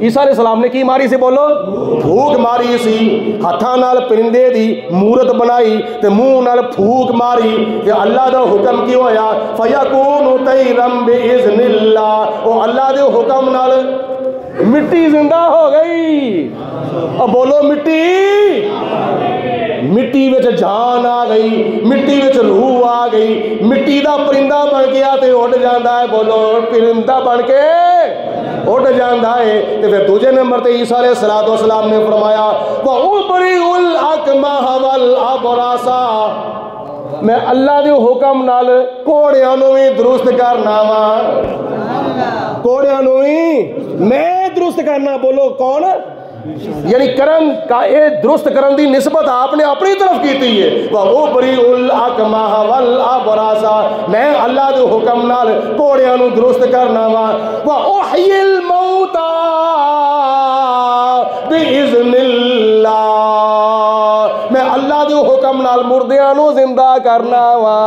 عیسیٰ علیہ السلام نے کی ماری سی بولو؟ پھوک ماری سی، ہتھاں نال پرندے دی مورت بنائی تے منہ نال پھوک ماری، تے اللہ دا حکم کی ہویا فَيَكُونُ طَيْرًا بِإِذْنِ اللَّهِ، او اللہ دے حکم نال مٹی زندہ ہو گئی، اب بولو مٹی مٹی وچ جان آ گئی، مٹی وچ روح آ گئی، مٹی دا پرندہ بن گیا تے اڑ جاندا ہے، بولو پرندہ بن کے اڑ جاندا ہے۔ تے پھر دوجے نمبر تے عیسیٰ علیہ السلام نے فرمایا وَأُبْرِئُ الْأَكْمَحَ وَالْأَبْرَصَ، میں اللہ دے حکم نال کوڑیاں نوں وی درست کرنا وا، کوڑیاں نوں وی میں درست کرنا۔ بولو کون؟ یعنی کرن کا اے درست کرن دی نسبت آپ نے اپنی طرف کیتی ہے۔ وَأُبْرِئُ الْأَكْمَحَ وَالْأَبْرَصَ، میں اللہ دے حکم نال کوڑیاں نوں درست کرنا وا۔ وَأُحْيِي الْمَوْتَى بِإِذْنِ اللَّهِ، میں اللہ دے حکم نال مردیاں نوں زندہ کرنا وا۔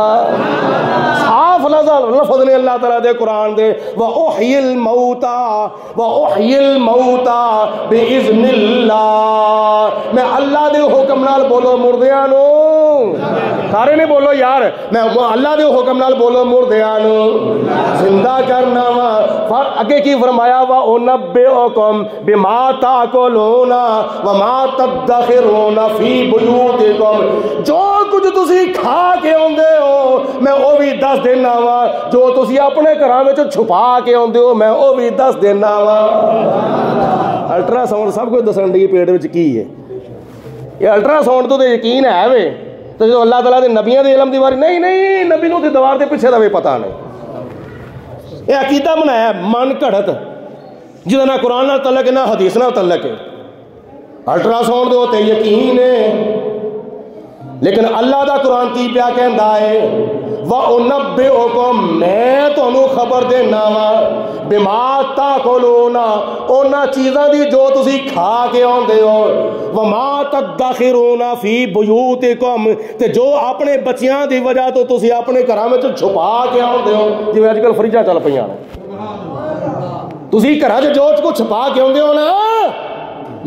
صاف لفظ نے اللہ تعالیٰ دے قرآن دے، وَأُحْيِي الْمَوْتَى وَأُحْيِي الْمَوْتَى بِإِذْنِ اللَّهِ، میں اللہ دے حکم نال بولو مردیاں نوں، سارے نے بولو یار، میں اللہ دے حکم نال بولو مردیاں نوں زندہ کرنا وا۔ پھر اگے کی فرمایا وَأُنَبِّئُكُم بِمَا تَأْكُلُونَ وَمَا تَدَّخِرُونَ فِي بُيُوتِكُم، جو کچھ تسی کھا کے آندے ہو میں وہ بھی دس دینا وا، جو تسی اپنے گھراں وچ چھپا کے آندے ہو میں وہ بھی دس دینا وا۔ الٹرا ساؤنڈ سب کچھ دسن دی پیٹ وچ کی ہے، یہ الٹرا ساؤنڈ تو یقین ہے وے، تو جو اللہ تعالیٰ دے نبیوں دے علم دی باری نہیں نبی نوں تے دیوار دے پیچھے دا بھی پتہ نہیں، یہ عقیدہ بنایا ہے من گھڑت جہاں نہ قرآن نال تعلق ہے نہ حدیث نال تعلق ہے۔ الٹرا ساؤنڈ دے ہوتے یقین ہے، لیکن اللہ دا قرآن کی پیا کہندا ہے وَأُنَبِّئُكُم، میں تانوں خبر دینا وا بِمَا تَأْكُلُونَ، اونا چیزاں دی جو تسی کھا کے آندے ہو، وَمَا تَدَّخِرُونَ فِي بُيُوتِكُم، تے جو اپنے بچیاں دی وجہ تو تسی اپنے گھراں وچ چھپا کے آندے ہو، جویں اج کل فریجاں چل پیاں نے، تسی گھراں وچ جو کچھ چھپا کے آندے ہو نا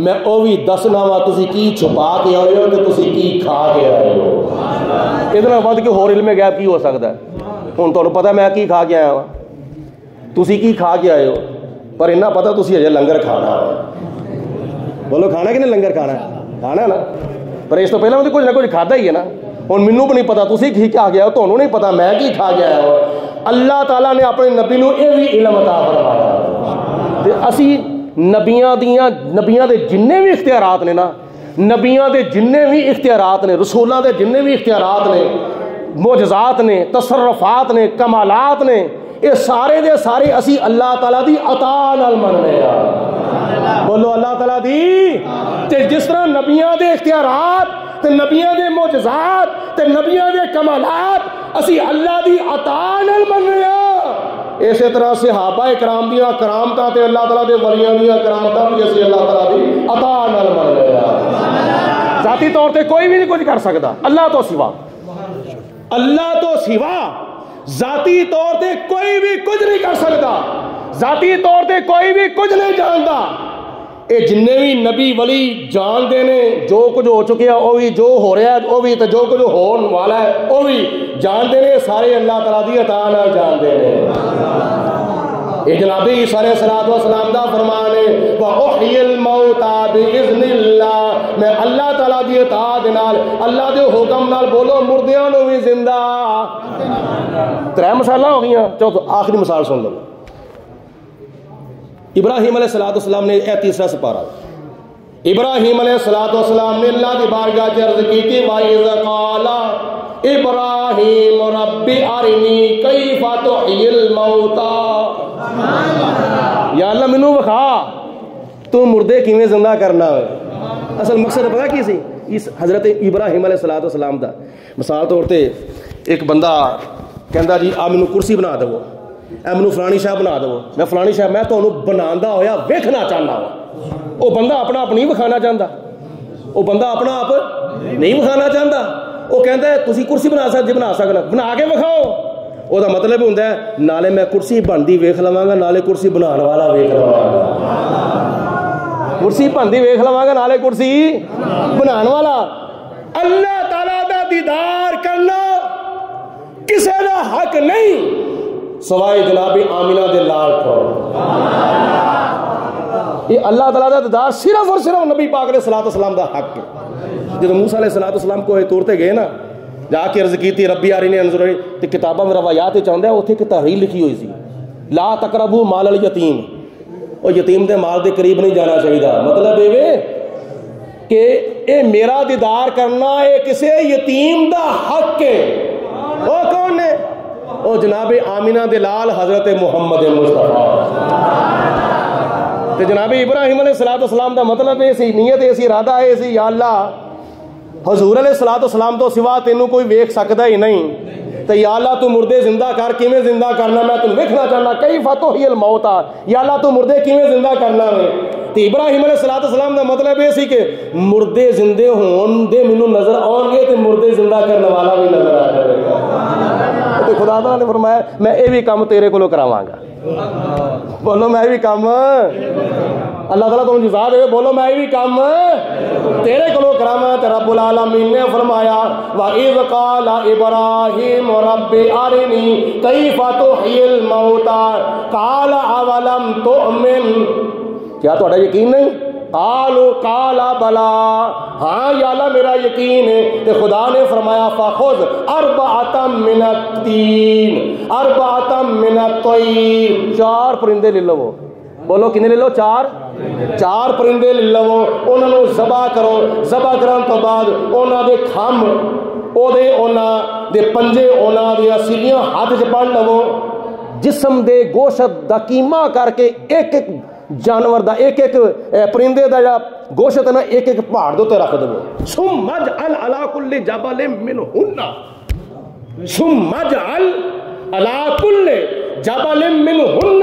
میں وہ بھی دسنا وا تسی کی چھپا کے آئے ہو تے تسی کی کھا کے آئے ہو۔ ادھر ود کے ہور علم غیب کی ہو سکتا ہے؟ ہن تانوں پتہ میں کی کھا کے آیا ہاں، تسی کی کھا کے آئے ہو، پر اتنا پتہ تسی اجے لنگر کھانا ہے۔ بولو کھانا کہ نہیں لنگر کھانا ہے؟ کھانا ہے نا، پر اس تو پہلے میں کچھ نہ کچھ کھادا ہی ہے نا۔ ہن مینوں بھی نہیں پتہ تسی کی کھا کے آئے ہو، تانوں نہیں پتہ میں کی کھا کے آیا ہو۔ اللہ تعالیٰ نے اپنے نبی نوں یہ بھی علم عطا فرمایا تے اسی نبیاں دے جننے بھی اختیارات نے نا، نبیاں دے جننے بھی اختیارات نے، رسولاں دے جننے بھی اختیارات نے، معجزات نے، تصرفات نے، کمالات نے، یہ سارے دے سارے اسی اللہ تعالیٰ دی عطا نال مننے آ۔ بولو اللہ تعالیٰ دی، تے جس طرح نبیاں دے اختیارات تے نبیاں دے معجزات تے نبیاں دے کمالات اسی اللہ دی عطا نال مننے آ، اسی طرح صحابہ کرام دیاں کرامتاں تے اللہ تعالیٰ دے ولیاں دیاں کرامتاں بھی اسی اللہ تعالیٰ دی عطا نال مننے آ۔ ذاتی طور تے کوئی بھی نہیں کچھ کر سکتا اللہ تو سوا، اللہ تو سوا ذاتی طور تے کوئی بھی کچھ نہیں کر سکتا، ذاتی طور تے کوئی بھی کچھ نہیں جانتا۔ اے جننے بھی نبی ولی جان دے نے جو کچھ ہو چکے ہیں وہ بھی، جو ہو رہا ہے وہ بھی، تے جو کچھ ہون والا ہے وہ بھی جان دے نے، سارے اللہ تعالیٰ دی عطا نال جان دے نے۔ اے جناب عیسیٰ علیہ السلام دا فرمان ہے وَأُحْيِي الْمَوْتَى بِإِذْنِ اللَّهِ، میں اللہ تعالیٰ دی اطاعت نال اللہ دے حکم نال بولو مردیاں نوں بھی زندہ۔ ترے مثالاں ہو گئیاں، چلو آخری مثال سن لو۔ ابراہیم علیہ السلام نے اے تیسرا سپارہ، ابراہیم علیہ السلام نے اللہ کی بارگاہ میں عرض کی تھی وَإِذْ قَالَ إِبْرَاهِيمُ رَبِّ أَرِنِي كَيْفَ تُحْيِي الْمَوْتَى، یا اللہ مینوں وکھا تو مردے کیویں زندہ کرنا ہے۔ اصل مقصد پتہ کی سی اس حضرت ابراہیم علیہ السلام دا؟ مثال طور تے ایک بندہ کہندا جی آ مینوں کرسی بنا دو، اے مینوں فلانی شاہ بنا دو، میں فلانی شاہ میں تانوں بناندا ہویا ویکھنا چاہنا وا۔ وہ بندہ اپنا آپ نہیں وکھانا چاہتا، وہ بندہ اپنا آپ نہیں وکھانا چاہتا، وہ کہتا ہے تسی کرسی بنا سکنا بنا کے وکھاؤ۔ وہ دا مطلب ہوندا ہے نالے میں کرسی بنتی ویکھ لواں گا نالے کرسی بنان والا ویکھ لواں گا، کرسی بنتی ویکھ لواں گا نالے کرسی بنان والا۔ اللہ تعالیٰ دا دیدار کرنا کسے دا حق نہیں سوائے جناب آمینہ دے لال کو۔ یہ اللہ تعالیٰ کا دیدار صرف اور صرف نبی پاک علیہ الصلوۃ والسلام کا حق ہے. جب موسیٰ علیہ الصلوۃ والسلام کو طور تے گئے نا, جا کے عرض کی تھی ربی ارنی انظر الیک, تے کتاباں میں روایات چاہتا ہے اتنے ایک تحریر لکھی ہوئی سی, لا تقربوا مال الیتیم, اور یتیم دے مال دے قریب نہیں جانا چاہیے. مطلب یہ کہ اے میرا دیدار کرنا اے کسے یتیم دا حق ہے. وہ کون ہے؟ وہ جناب آمینہ دے لال حضرت محمد مصطفیٰ. تے جناب ابراہیم علیہ الصلوۃ والسلام دا مطلب یہ سی, نیت یہ سی, ارادہ یہ سی, یا اللہ حضور علیہ الصلوۃ والسلام تو سوا تینوں کوئی ویکھ سکدا ہی نہیں, تو یا اللہ تو مردے زندہ کر, کیویں زندہ کرنا میں تینوں ویکھنا چاہنا. کیف تحیی الموتى, یا اللہ تو مردے کیویں زندہ کرنا ہے. تو ابراہیم علیہ الصلوۃ والسلام کا مطلب یہ سی کہ مردے زندے ہون دے مینوں نظر آؤ گے تو مردے زندہ کرنے والا بھی نظر آ جائے گا. تو خدا تعالیٰ نے فرمایا میں یہ بھی کام تیرے کو کراواں گا. بولو میں بھی کام, اللہ تعالیٰ تم جزا دے, بولو میں بھی کام تیرے کو کراواں. تے رب العالمین نے فرمایا وَإِذْ قَالَ إِبْرَاهِيمُ رَبِّ أَرِنِي كَيْفَ تُحْيِي الْمَوْتَى قَالَ أَوَلَمْ تُؤْمِنْ, کیا تھوڑا یقین نہیں؟ قال بلا, ہاں یا اللہ میرا یقین ہے. تو خدا نے فرمایا فخذ اربعۃ من الطین اربعۃ من الطیر, 4 پرندے لے لو. بولو کتنے لے لو؟ 4 پرندے لے لو, انہوں نے ذبح کرو. ذبح کرن تو بعد انہاں دے کھم انہاں دے پنجے انہاں دے سیلیاں ہاتھ چ پڑ لو. جسم دے گوشت دا قیمہ کر کے ایک ایک جانور دا ایک ایک پرندے دا یا گوشت نا ایک ایک پہاڑ دے رکھ دو. ثم اجعل على كل جبل منهن ثم اجعل على كل جبل منهن,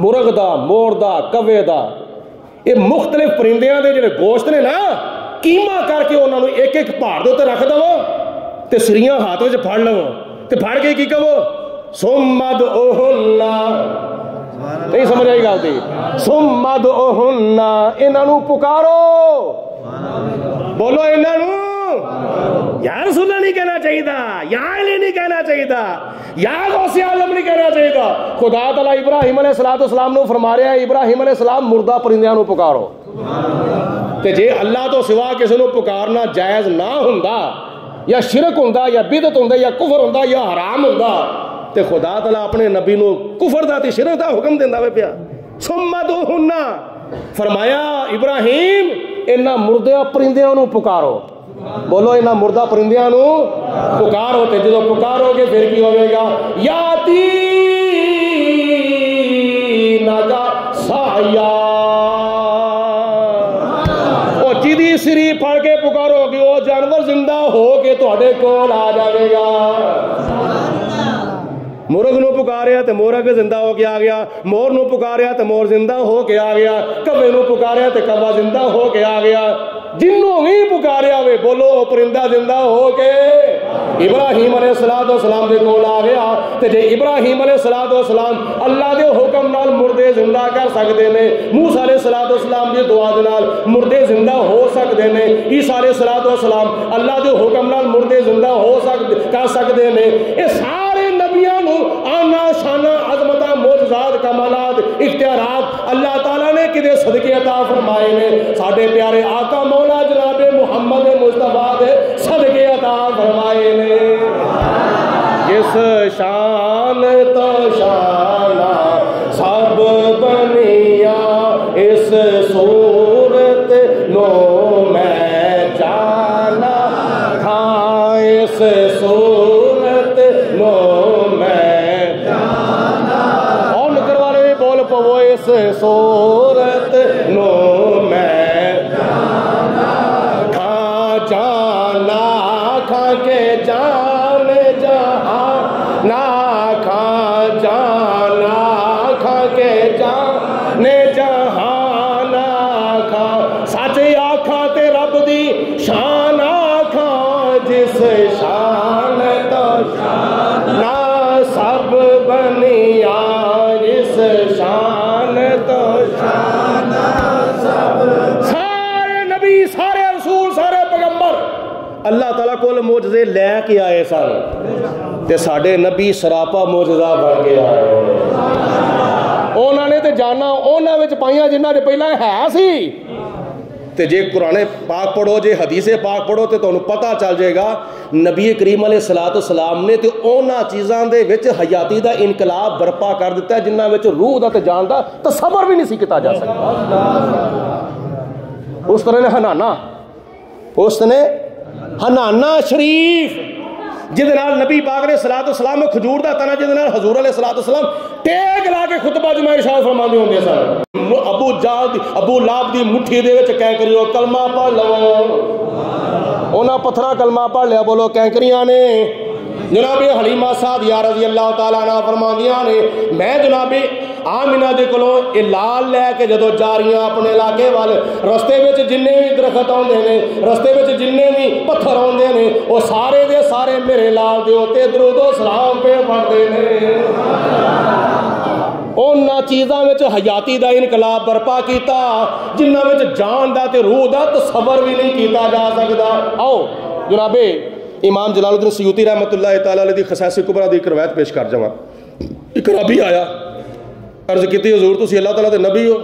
مرغ دا, مور دا, کوے دا, یہ مختلف پرندیاں دے جڑے گوشت نے نا قیمہ کر کے انہاں نوں ایک ایک پہاڑ دے رکھ دو تے سریاں ہاتھ وچ پھڑ لو. تے پھڑ کے کی کہو ثم ادعوهن, نہیں سمجھ آئی گل تھی, ثم ادعوهن, انہاں نوں پکارو. بولو انہاں نوں یا رسول اللہ نہیں کہنا چاہیے, یا علی نہیں کہنا چاہیے, یا غوث اعظم نہیں کہنا چاہیے. خدا تعالیٰ ابراہیم علیہ الصلوۃ والسلام نے فرما رہا ہے ابراہیم علیہ السلام مردہ پرندیاں نوں پکارو. تے جے اللہ تو سوا کسی نوں پکارنا جائز نہ ہوندا, یا شرک ہوندا, یا بدعت ہوندا, یا کفر ہوندا, یا حرام ہوندا, تے خدا تعالیٰ اپنے نبی نو کفر دا تے شرک دا حکم دیندا وے پیا. ثم ادعوهن, فرمایا ابراہیم انہاں مردیاں پرندیاں نو پکارو. بولو انہاں مردہ پرندیاں نو پکارو. تے جدوں پکارو گے پھر کی ہوے گا یاتی نگا سایا, او جدی سری پھڑ کے پکارو گے او جانور زندہ ہو کے تواڈے کول آ جاوے گا. مرغ نو پکاریا تے مرغ زندہ ہو کے آ گیا, مور نو پکاریا تے مور زندہ ہو کے آ گیا, کوے نو پکاریا تے کوا زندہ ہو کے آ گیا. جنوں بھی پکاریا وے بولو پرندہ زندہ ہو کے ابراہیم علیہ الصلوۃ والسلام دے کول آ گیا. تے جے ابراہیم علیہ الصلوۃ والسلام اللہ دے حکم نال مردے زندہ کر سکدے نے, موسیٰ علیہ الصلوۃ والسلام دی دعا دے نال مردے زندہ ہو سکدے نے, عیسیٰ علیہ الصلوۃ والسلام اللہ دے حکم نال مردے زندہ ہو کر سکدے نے. اے سارے نبیاں نو آنا شانہ عظمتاں معجزات کمالات اختیارات اللہ تعالیٰ نے کدے صدقے عطا فرمائے نے. ساڈے پیارے آقا مولا جناب محمد مصطفیٰ دے صدقے عطا فرمائے نے. جس شان تو شانہ سب بنیا اس صورت نو میں جانا تھا, اس صورت نو میں جانا. اور نکر والے بھی بول پو اس صورت نو میں جانا کھا کے جان جہاں نا جانا کھا کے جان جہاں نا کھا. سچ آکھاں تے رب دی شان آکھاں جس شان تو شان سب بنیا جس شان تو شان سب. سارے نبی سارے رسول سارے پیغمبر اللہ تعالیٰ کول معجزے لے کے آئے سن, تے ساڈے نبی سراپا معجزہ بن کے آئے. انہوں نے تو جانا انہوں نے پائیاں جنہوں نے پہلے ہے سی. تے جے قرآن پاک پڑھو جے حدیث پاک پڑھو تے تمہیں پتہ چل جائے گا نبی کریم علیہ السلام نے تے اونا چیزاں دے وچ حیاتی دا انقلاب برپا کر دیتا ہے جنہاں وچ روح دا تے جان دا تصور بھی نہیں سی کیتا جا سکتا. اس طرح نے حنانا شریف جہد نال نبی پاک علیہ السلام میں کھجور دا تنا جہد نال حضور علیہ السلام ٹیک لا کے خطبہ جمعہ ارشاد فرماندے ہوندے سن. ابو لہب دی مٹھی دے وچ کینکریو کلمہ پڑھ لو. انہاں پتھراں کلمہ پڑھ لیا بولو کینکریاں نے. جناب حلیمہ سعدیہ رضی اللہ تعالیٰ عنہ فرماندیاں نے میں جناب آمنہ دے کولوں اے لال لے کے جدو جا رہیاں اپنے علاقے وال رستے وچ جننے بھی درخت آندے نے رستے وچ جننے بھی پتھر آندے نے وہ سارے دے سارے میرے لال دے اوتے درود و سلام پہ پڑھدے نے. انہاں چیزاں وچ حیاتی دا انقلاب برپا کیتا جنہاں وچ جان دا تے روح دا تصور بھی نہیں کیتا جا سکدا. آؤ جناب امام جلال الدین سیوطی رحمۃ اللہ تعالیٰ علیہ دی خصائص کبریٰ دی ایک روایت پیش کر جاواں. ایک رابی آیا عرض کیتی حضور تسی اللہ تعالیٰ دے نبی ہو؟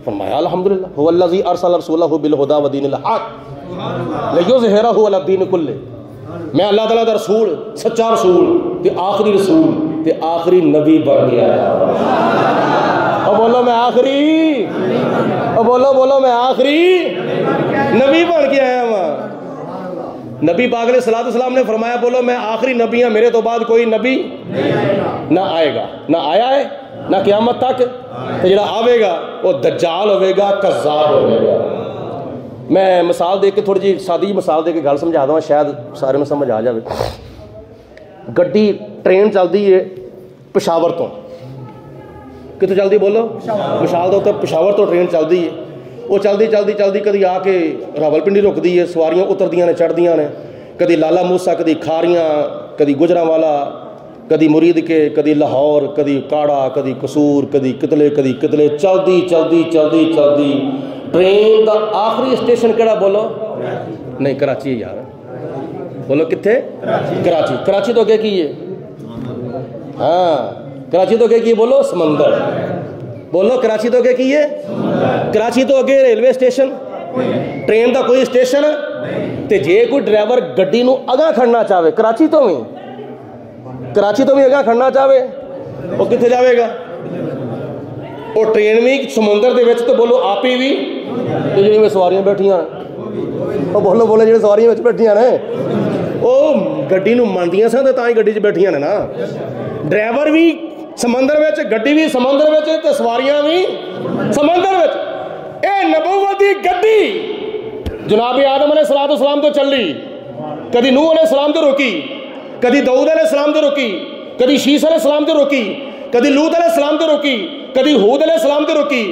فرمایا الحمدللہ هو الذی ارسل رسولہ بالہدی ودین الحق لیظہرہ علی الدین کلہ. میں اللہ تعالیٰ دا رسول سچا رسول تے آخری رسول تے آخری نبی بن کے آیا. اور بولو میں آخری اور بولو میں آخری نبی بن کے آیا ہوں. نبی پاک علیہ السلام نے فرمایا بولو میں آخری نبی ہوں میرے تو بعد کوئی نبی نہ آئے گا نہ آیا ہے نہ قیامت تک. جڑا آوے گا وہ دجال ہوئے گا کذاب ہوئے گا. میں مثال دے کے تھوڑی جی سادی مثال دے کے گل سمجھا دوں شاید سارے میں سمجھ آ جائے. گڈی ٹرین چلتی ہے پشاور تو کتوں چلتی بولو مثال دو پشاور تو ٹرین چلتی ہے. وہ چلتی کدی آ کے راول پنڈی رکتی ہے سواریاں اتردیاں نے چڑھدیاں نے کدی لالا موسا کدی کھاریاں کدی گجرانوالا کدی مرید کے کدی لاہور کدی کاڑا کدی قصور کدی کتلے چلتی ٹرین دا آخری اسٹیشن کہڑا بولو نہیں کراچی ہے یار. بولو کتھے کراچی تو اگے کی ہے ہاں کراچی تو اگے کی بولو سمندر. بولو کراچی تو اگے کی ہے کراچی تو اگے ریلوے اسٹیشن ٹرین دا کوئی اسٹیشن تے جے کوئی ڈرائیور گڈی نو اگاں کھڑنا چاہے کراچی تو بھی اگاں کھڑنا چاہے وہ کتنے جاوے گا. وہ ٹرین بھی سمندر دے وچ تو بولو آپ ہی بھی جڑی میں سواریاں بیٹھیاں وہ بولو جڑی سواریاں وچ بیٹھیاں نے وہ گڈی نو مندیاں سن تے گڈی چ بیٹھیاں نے نا. ڈرائیور بھی سمندر وچ گڈی بھی سمندر وچ تے سواریاں بھی سمندر وچ. اے نبوت دی گڈی جناب آدم علیہ السلام تو چلی کدی نوح علیہ السلام تو روکی کدی داؤد علیہ السلام تو روکی کدی شیس علیہ السلام تو روکی کدی لوط علیہ السلام تو روکی کدی ہود علیہ السلام تو روکی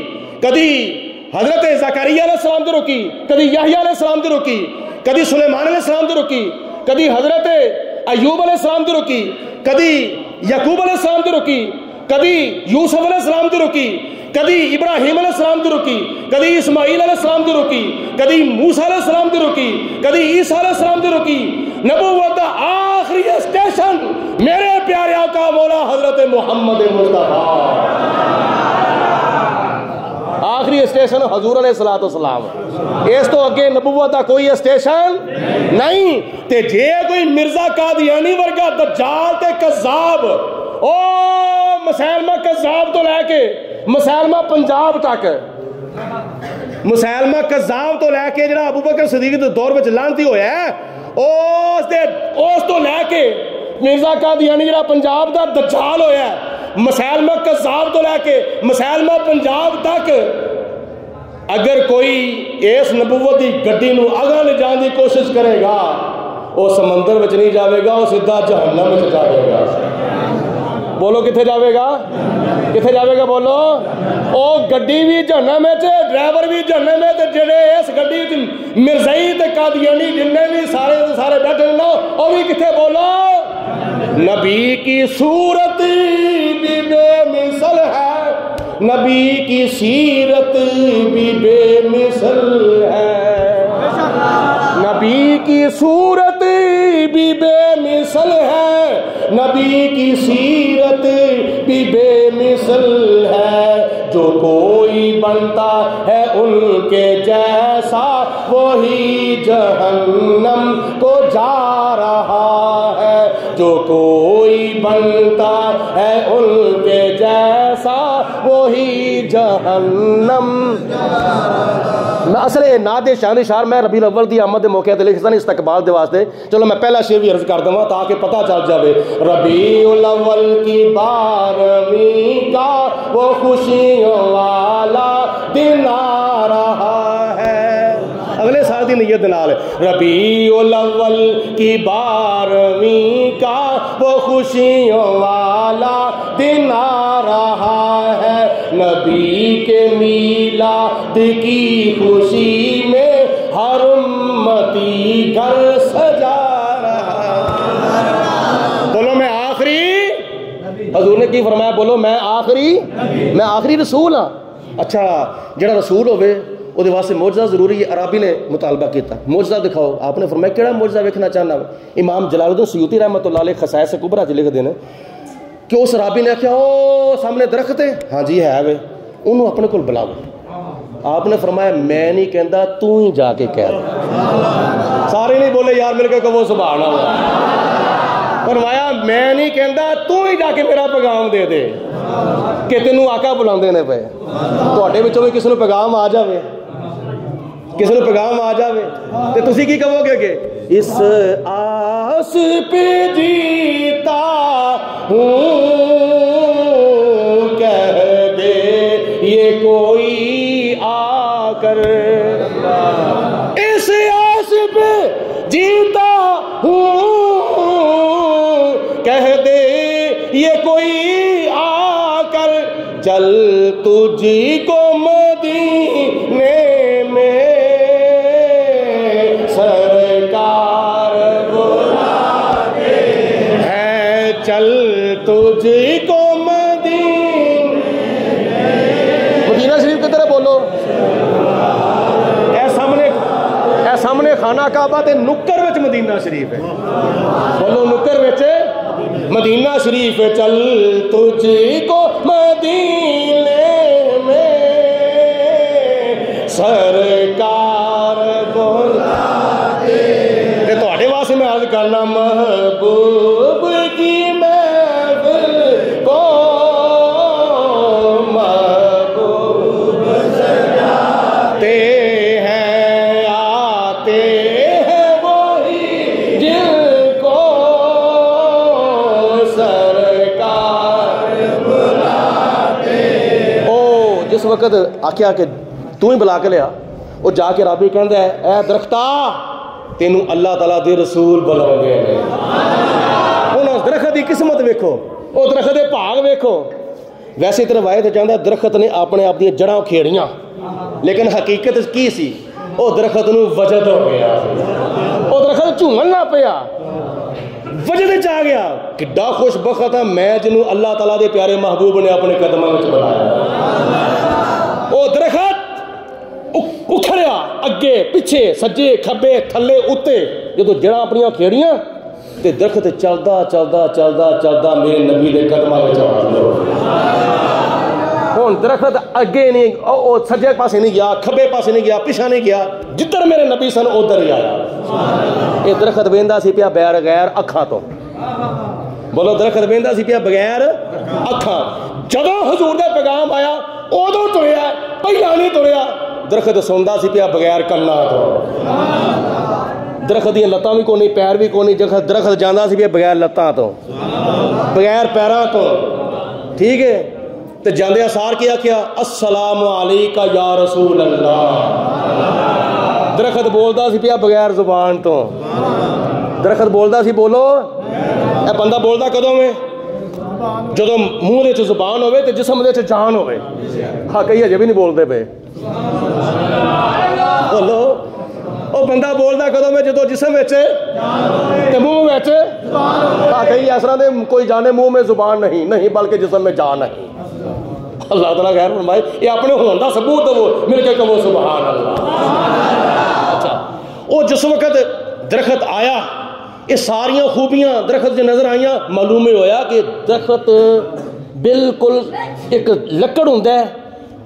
کدی حضرت زکریا علیہ السلام تو روکی کدی یحییٰ علیہ السلام تو روکی کدی سلیمان علیہ السلام تو روکی کدی حضرت ایوب علیہ السلام تو روکی کدی یعقوب علیہ السلام تو روکی کدی یوسف علیہ السلام تو روکی کدی ابراہیم علیہ السلام تو روکی کدی اسماعیل علیہ السلام تو روکی کدی موسیٰ علیہ السلام تو روکی کدی عیسیٰ علیہ السلام تو روکی. نبوت دا آخری اسٹیشن میرے پیارے آقا مولا حضرت محمد مصطفیٰ. آخری اسٹیشن حضور علیہ السلام. اس تو اگے نبوت دا کوئی اسٹیشن نہیں. تے جے کوئی مرزا قادیانی ورگا دجال تے کذاب او مسیلمہ کذاب تو لے کے مسیلمہ پنجاب تک مسیلمہ کذاب تو لے کے جڑا ابوبکر صدیق دے دور وچ لعنتی ہویا ہے اس تو لے کے مرزا قادیانی جڑا پنجاب دا دجال ہویا ہے مسیلمہ کذاب تو لے کے مسیلمہ پنجاب تک اگر کوئی اس نبوت دی گڈی نو اگاں لے جان دی کوشش کرے گا وہ سمندر وچ نہیں جاوے گا وہ سیدھا جہنم وچ جاوے گا. بولو کتنے جاوے گا بولو او گڈی بھی جہنم وچ ڈرائیور بھی جہنم وچ جڑے اس گڈی وچ مرزائی تے قادیانی جننے بھی سارے بیٹھے نا او بھی کتنے بولو. نبی کی صورت بھی بے مثل ہے نبی کی سیرت بھی بے مثل ہے نبی کی صورت بھی بے مثل ہے نبی کی سیرت بھی بے مثل ہے. کوئی بنتا ہے ان کے جیسا وہی جہنم کو جا رہا ہے، جو کوئی بنتا ہے ان کے جیسا وہی جہنم میں اصل ناد شان اشار میں ربیع الاول دی آمد دے موقع تے لکھدا نہیں استقبال دے واسطے. چلو میں پہلا شعر بھی عرض کر دواں تاکہ پتہ چل جاوے. ربیع الاول کی 12ویں کا وہ خوشیوں والا دن آ رہا ہے. اگلے سال دی نیت نال ربیع الاول کی 12ویں کا وہ خوشیوں والا دن آ رہا ہے. نبی کے میلاد کی خوشی میں ہر امتی گھر سجا رہا ہے. بولو میں آخری، حضور نے کی فرمایا؟ بولو میں آخری رسول ہاں. اچھا جڑا رسول ہوئے وہ دے واسطے معجزہ ضروری ہے. عربی نے مطالبہ کیتا معجزہ دکھاؤ. آپ نے فرمایا کیڑا معجزہ ویکھنا چاہنا؟ امام جلال الدین سیوطی رحمۃ اللہ علیہ خصائص کبریٰ لکھ دے کہ اس رابی نے کہا او سامنے درخت ہے، ہاں جی ہے وے، انہوں اپنے کو بلاؤ. آپ نے فرمایا میں نہیں کہندا، تو ہی جا کے کہہ دے. سارے نہیں بولے یار مل کے کہو سبحان اللہ. فرمایا میں نہیں کہندا، تو ہی جا کے میرا پیغام دے دے کہ تینوں آقا بلاندے نے پے. تواڈے وچوں بھی کسی نوں پیغام آ جاوے، کسی نوں پیغام آ جاوے تے تسی کی کہو گے کہ اس آس پہ جیتا ہوں کہہ دے یہ کوئی آ کر. اس آس پہ جیتا ہوں کہہ دے یہ کوئی آ کر. چل تجھی کو مدینے میں سرکار بلاتے ہیں. چل تجھی کو مدینہ شریف کی طرح بولو. اے سامنے خانہ کعبہ تے نکر وچ مدینہ شریف ہے. بولو نکر وچ مدینہ شریف. چل تجھی کو مدینے میں سرکار بلاتے. تے تواڈے واسطے میں عرض کرنا محبوب کی محفل کو محبوب سجاتے ہیں. آتے ہیں وہی جن کو سرکار بلاتے. او جس وقت آکھیا کہ تو ہی بلا کے لیا، وہ جا کے رابی کہندا ہے اے درختہ تینوں اللہ تعالیٰ دے رسول بلاؤندے ہیں. ہن اس درخت دی قسمت ویکھو، او درخت دے بھاگ ویکھو. ویسے تے روایت چاہندا درخت نے اپنے آپ دی جڑاں کھیڑیاں، لیکن حقیقت کی سی؟ او درخت نو وجد ہو گیا، او درخت جھومن لگ پیا، وجد چ آ گیا. کڈا خوش بخت ہے میں جنوں اللہ تعالیٰ دے پیارے محبوب نے اپنے قدماں وچ بلایا. او درخت اکھڑیا اگے پیچھے سجے کھبے تھلے اتے، جدو جڑاں اپنیاں کھیڑیاں تے درخت چلدا چلدا چلدا چلدا میرے نبی دے قدماں وچ آ گیا. ہن درخت اگے نہیں، او سجے پاسے نہیں گیا، کھبے پاسے نہیں گیا، پیچھے نہیں گیا، جدھر میرے نبی سن ادھر ہی آیا. یہ درخت ویندا سی پیا بغیر اکھاں تو. بولو درخت ویندا سی پیا بغیر اکھاں. جدوں حضور دا پیغام آیا ادوں تریا، پہلا نہیں تریا. درخت سوندا سی پیا بغیر کنا تو. درخت دیا لتاں بھی کونی، پیر بھی کونی. درخت جانا سی پیا بغیر لتاں تو، بغیر پیراں تو. ٹھیک ہے تے جاندے اثار کیا کیا السلام علیکہ یا رسول اللہ. درخت بولدا سی پیا بغیر زبان تو. درخت بولدا سی بولو. اے بندہ بولدا کدوں میں؟ جدوں منہ دے چ زبان ہوے تے جسم دے چ جان ہوے. ہاں کئی ہجے بھی نہیں بولدے پے. بولو او بندہ بولدا کدوں میں؟ جدوں جسم وچ تے منہ وچ. ہاں کئی اس طرح دے کوئی جانے منہ میں زبان نہیں بلکہ جسم میں جان نہیں. اللہ تعالیٰ خیر فرمائے. یہ اپنے ہون دا ثبوت دو، مل کے کہو سبحان اللہ. اچھا وہ جس وقت درخت آیا یہ ساریاں خوبیاں درخت جو نظر آئیاں، معلوم ہویا کہ درخت بالکل ایک لکڑ ہوندا ہے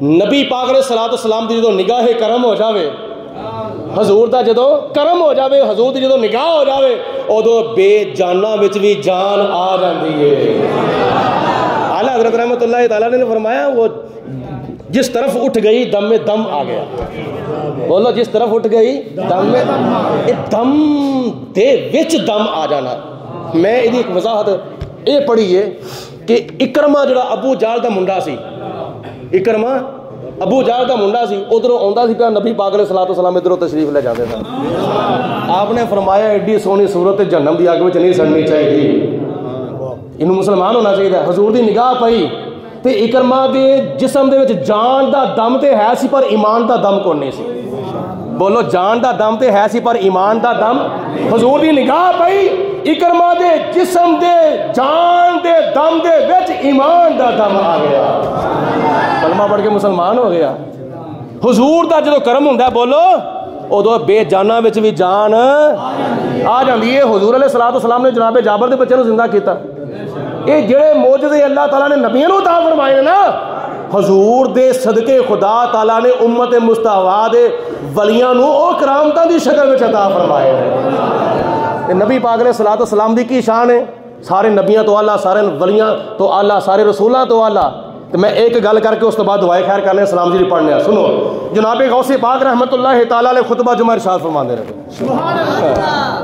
نبی پاک علیہ الصلوۃ والسلام دی جدوں نگاہ کرم ہو جاوے، حضور دا جدوں کرم ہو جاوے، حضور دی جدوں نگاہ ہو جاوے، ادو بے جاناں وچ بھی جان آ جاندی ہے۔ اعلیٰ حضرت رحمۃ اللہ تعالیٰ نے فرمایا وہ جس طرف اٹھ گئی دم میں دم آ گیا۔ بولو جس طرف اٹھ گئی دم میں دم دے وچ دم آ جانا۔ میں یہ ایک وضاحت یہ پڑھی ہے کہ اکرما جڑا ابو جہل دا منڈا سی، اکرما ابو جہل دا منڈا سی، ادھروں آندا سی پیا نبی پاک علیہ الصلوۃ والسلام ادھروں تشریف لے جاندے سن۔ آپ نے فرمایا ایڈی سونی صورت جہنم دی اگ وچ نہیں سڑنی چاہیے، انہوں مسلمان ہونا چاہیے۔ حضور دی نگاہ پئی تے اکرما دے جسم دے وچ جان دا دم تے ہے سی پر ایمان دا دم کوئی نہیں سی۔ بولو جان دا دم تے ہے سی پر ایمان دا دم۔ حضور دی نگاہ پئی اکرما دے جسم دے جان دے دم دے وچ ایمان دا دم آ گیا، کلمہ پڑھ کے مسلمان ہو گیا۔ حضور دا جدو کرم ہوندا ہے بولو ادو بے جاناں وچ بھی جان آ جاندی ہے۔ حضور علیہ الصلوۃ والسلام نے جناب جابر دے بچے نو زندہ کیتا۔ یہ جڑے معجزے اللہ تعالیٰ نے نبیوں نو عطا فرمائے نا، حضور دے صدقے خدا تعالیٰ نے امت مصطفیٰ دے ولیاں نو او کرامتاں دی شکل وچ عطا فرمائے ہیں۔ نبی پاک علیہ الصلوۃ والسلام دی کی شان ہے، سارے نبیاں تو اعلیٰ، سارے ولیاں تو اعلیٰ، سارے رسولاں تو اعلیٰ۔ تو میں ایک گل کر کے اس کے بعد دعائے خیر کرنے سلام جی پڑھنے ہیں۔ سنو جناب غوث پاک رحمت اللہ تعالیٰ علیہ خطبہ جمعہ ارشاد فرماندے رہے۔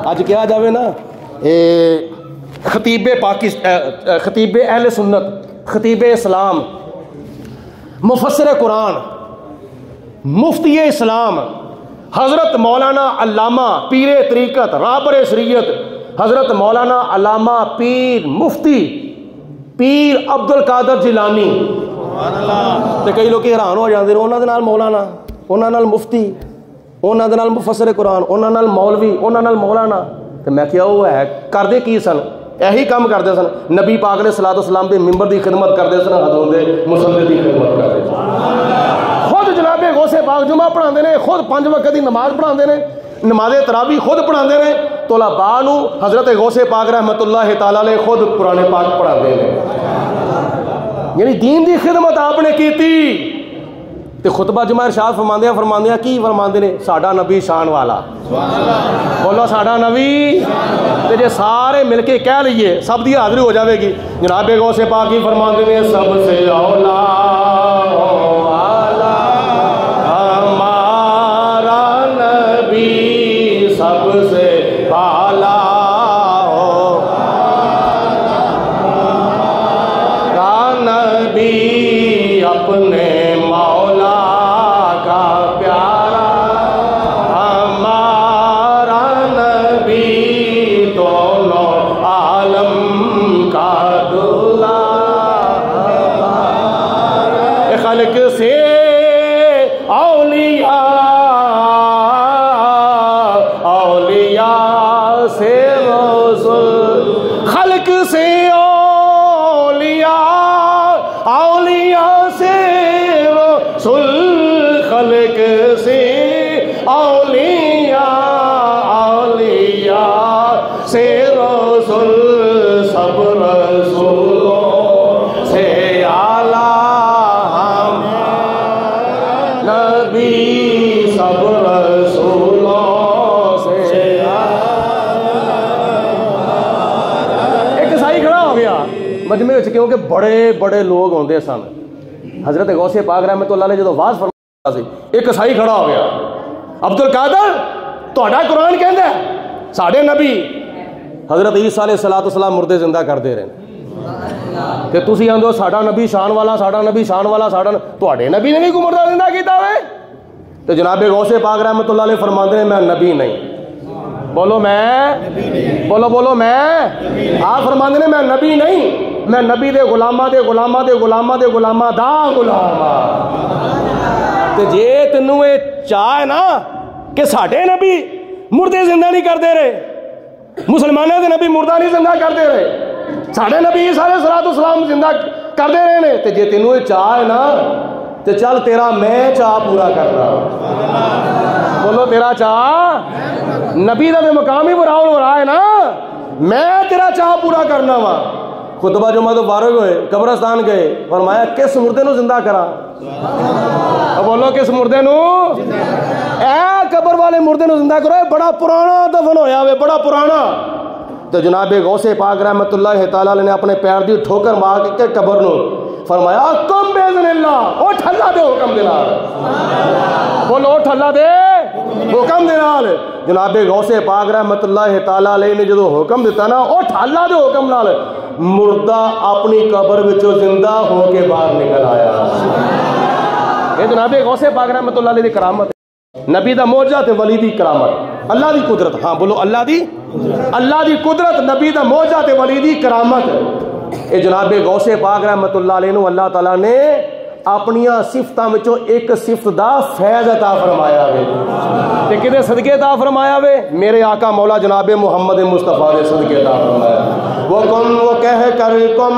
اج کیا جاوے نا خطیب خطیب اہل سنت، خطیب اسلام، مفسر قرآن، مفتی اسلام حضرت مولانا علامہ پیر طریقت رابر شریعت حضرت مولانا علامہ پیر مفتی پیر عبد القادر جیلانی، تے کئی لوگ حیران ہو جاندے نے انہاں دے نال مولانا، انہاں نال مفتی، انہاں دے نال مفسر قرآن، انہاں نال مولوی، انہاں نال مولانا۔ تے میں کیا وہ ہے کردے کی سن؟ یہی کام کرتے سن۔ نبی پاک علیہ الصلوۃ والسلام دے ممبر دی خدمت کرتے سن، حضور دے مصلی دی خدمت کرتے سن۔ خود جناب غوث پاک جمعہ پڑھاندے نے، خود 5 وقت دی نماز پڑھاندے نے، نماز تراویح خود پڑھاندے نے، طلباء نو حضرت غوث پاک رحمت اللہ تعالی علیہ خود قرآن پاک پڑھاندے نے۔ یعنی دین دی خدمت آپ نے کیتی۔ تے خطبہ جمعہ ارشاد فرماندیاں کی فرماندے نے؟ ساڈا نبی شان والا، بولو ساڈا نبی۔ تے جے سارے مل کے کہہ لئیے سب دی حاضری ہو جاوے گی۔ جناب غوث پاک ہی فرماندے نے سب سے اولا ہمارا نبی، سب سے اعلیٰ نبی، اپنے مولا کا پیارا ہمارا نبی، دونوں عالم کا دلہا، خلق سے اولیاء، اولیاء سے رسول، خلق سے اولیاء سے رسول، خلق سے اولیاء، اولیاء سے رسول، سب رسولوں سے اعلیٰ نبی، سب رسولوں سے ایک عیسائی کھڑا ہو گیا مجمع وچ، کیونکہ بڑے بڑے لوگ ہوندے سن۔ حضرت غوث پاک رحمت اللہ علیہ جدو واز فرماتا سی، ایک عیسائی کھڑا ہو گیا، عبد القادر تہاڈا قرآن کہندا ہے ساڈے نبی حضرت عیسیٰ علیہ الصلوۃ والسلام مردے زندہ کردے رہے تے تسی آندے ہو ساڈا نبی شان والا، ساڈا نبی شان والا، ساڈا تہاڈے نبی نے بھی کوئی مردہ زندہ کیتا ہوئے؟ تے جناب غوث پاک رحمت اللہ علیہ فرماندے نے میں نبی نہیں، بولو میں، بولو میں، آپ فرماندے نے میں نبی نہیں، میں نبی دے غلاماں دے غلاماں دے غلاماں دے غلاماں دا غلام۔ تے جے تینوں اے چاہ نا کہ ساڈے نبی مردے زندہ نہیں کردے رہے، مسلمانوں دے نبی مردہ نہیں زندہ کردے رہے، ساڈے نبی عیسیٰ علیہ السلام زندہ کردے رہے نے، تے جے تینوں اے چاہ نا تے چل تیرا میں چاہ پورا کرنا۔ بولو تیرا چاہ، نبی دا دے مقام ہی براؤ ہو رہا ہے نا، میں تیرا چاہ پورا کرنا وا۔ خطبہ جمعہ تو فارغ ہوئے, قبرستان گئے, فرمایا کس مردے نو زندہ کرا؟ بولو کس مردے نو؟ اے قبر والے مردے نو زندہ کرو, بڑا پرانا دفن ہویا ہوئے, بڑا پرانا. تو جناب غوث پاک رحمت اللہ تعالی نے اپنے پیر دی ٹھوکر مار کے قبر نو فرمایا کم باذن اللہ, اٹھ اللہ دے حکم دے نال. بولو اٹھ اللہ دے حکم دے نال. جناب غوث پاک رحمت اللہ تعالی علیہ نے جدو حکم دیتا نا اٹھ اللہ دے حکم نال, مردہ اپنی قبر وچوں زندہ ہو کے باہر نکل آیا. یہ جناب غوث پاک رحمت اللہ علیہ دی کرامت, نبی دا معجزہ تے ولی دی کرامت, اللہ دی قدرت. ہاں بولو اللہ دی قدرت, نبی دا معجزہ تے ولی دی کرامت. اے جناب غوث پاک رحمت اللہ علیہ نو اللہ تعالیٰ نے اپنیاں صفتاں وچوں ایک صفت دا فیض عطا فرمایا وے. تے کدے صدقے عطا فرمایا وے؟ میرے آقا مولا جناب محمد مصطفیٰ دے صدقے عطا فرمایا. وہ کہہ کر کم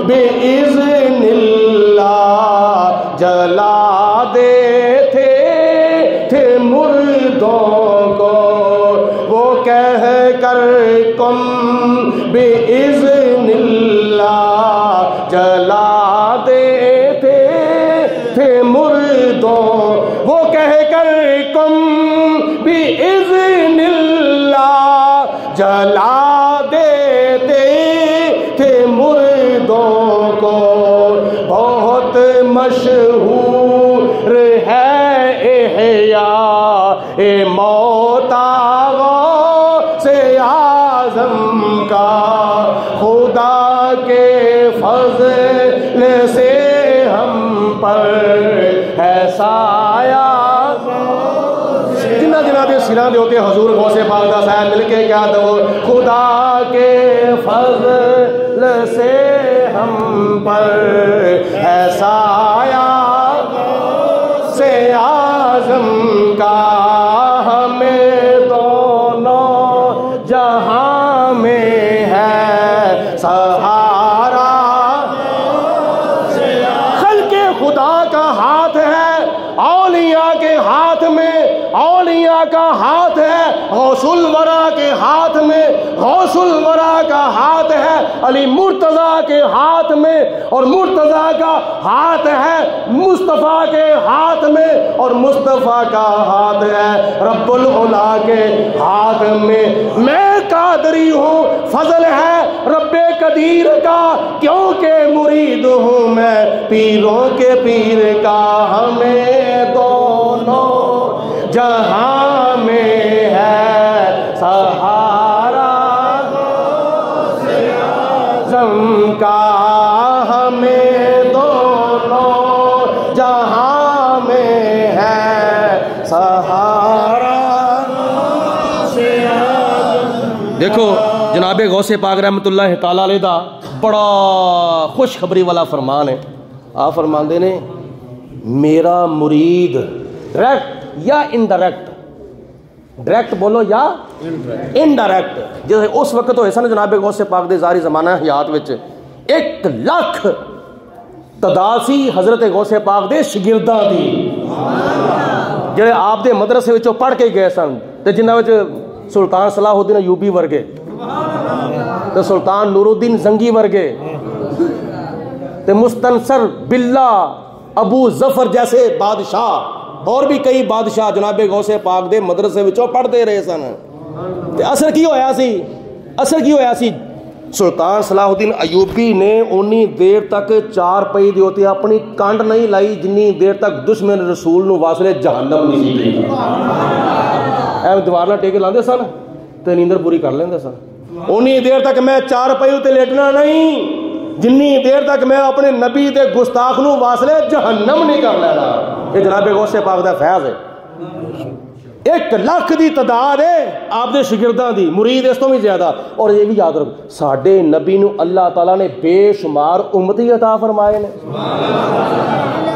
بِإِذْنِ اللہ جلا دیتے تھے مردوں کو, وہ کہہ کر کم بِإِذْنِ اللہ جلا دیتے تھے مردوں, وہ کہہ کر کم بِإِذْنِ اللہ جلا دیتے تھے مردوں کو. بہت مشہور ہے احیاء موتا غوث اعظم کا, خدا کے فضل سے ہم پر ہے سایہ. جنہ دے سراں دے ہوتے حضور غوث پاک دا سایہ مل کے کیا دو, خدا کے فضل سے ہم پر ہے سایہ سے اعظم کا, ہمیں دونوں جہاں میں ہے سہارا. خلق خدا کا ہاتھ ہے, اولیاء کے ہاتھ میں اولیاء کا ہاتھ ہے, غوث الورا کے ہاتھ میں غوث الورا کا ہاتھ ہے, علی مرتضیٰ کے ہاتھ میں اور مرتضیٰ کا ہاتھ ہے مصطفیٰ کے ہاتھ میں اور مصطفیٰ کا ہاتھ ہے رب العلا کے ہاتھ میں. میں قادری ہوں, فضل ہے رب قدیر کا, کیونکہ مرید ہوں میں پیروں کے پیر کا. ہمیں دونوں جہاں میں ہے سہارا اعظم کا, ہمیں دونوں جہاں میں ہے سہارا. دیکھو جناب غوث پاک رحمت اللہ تعالی علیہ دا بڑا خوشخبری والا فرمان ہے. آپ فرماندے نے میرا مرید ڈائریکٹ یا انڈائریکٹ, ڈائریکٹ بولو یا انڈائریکٹ, جیسے اس وقت ہوئے سن جناب غوث پاک دے ظاہری زمانہ حیات وچ 1 لاکھ تعداد سی حضرت غوث پاک دے شاگرداں دی, جڑے آپ دے مدرسے وچوں پڑھ کے گئے سن, تے جنہاں وچ سلطان صلاح الدین ایوبی ورگے, تے سلطان نور الدین زنگی ورگے, تے مستنصر باللہ ابو ظفر جیسے بادشاہ, اور بھی کئی بادشاہ جناب غوث پاک دے مدرسے وچوں پڑھتے رہے سن. تے اثر کی ہویا سی سلطان صلاح الدین ایوبی نے اونی دیر تک 4 پئی دے ہوتے اپنی کانڈ نہیں لائی جنی دیر تک دشمن رسول نو واسلے جہنم نہیں سی گئی. اے دیوار نال ٹیکے لاندے سن تے نیندر پوری کر لیندے سن. اونی دیر تک میں 4 پئی تے لیٹنا نہیں جنی دیر تک میں اپنے نبی دے گستاخ نو واسلے جہنم نہیں کر لینا. یہ جناب غوث پاک دا فیض ہے. 1 لاکھ دی تعداد ہے آپ دے شاگرداں دی, مرید اس تو بھی زیادہ. اور یہ بھی یاد رکھ ساڈے نبی نو اللہ تعالیٰ نے بے شمار امتی عطا فرمائے نے.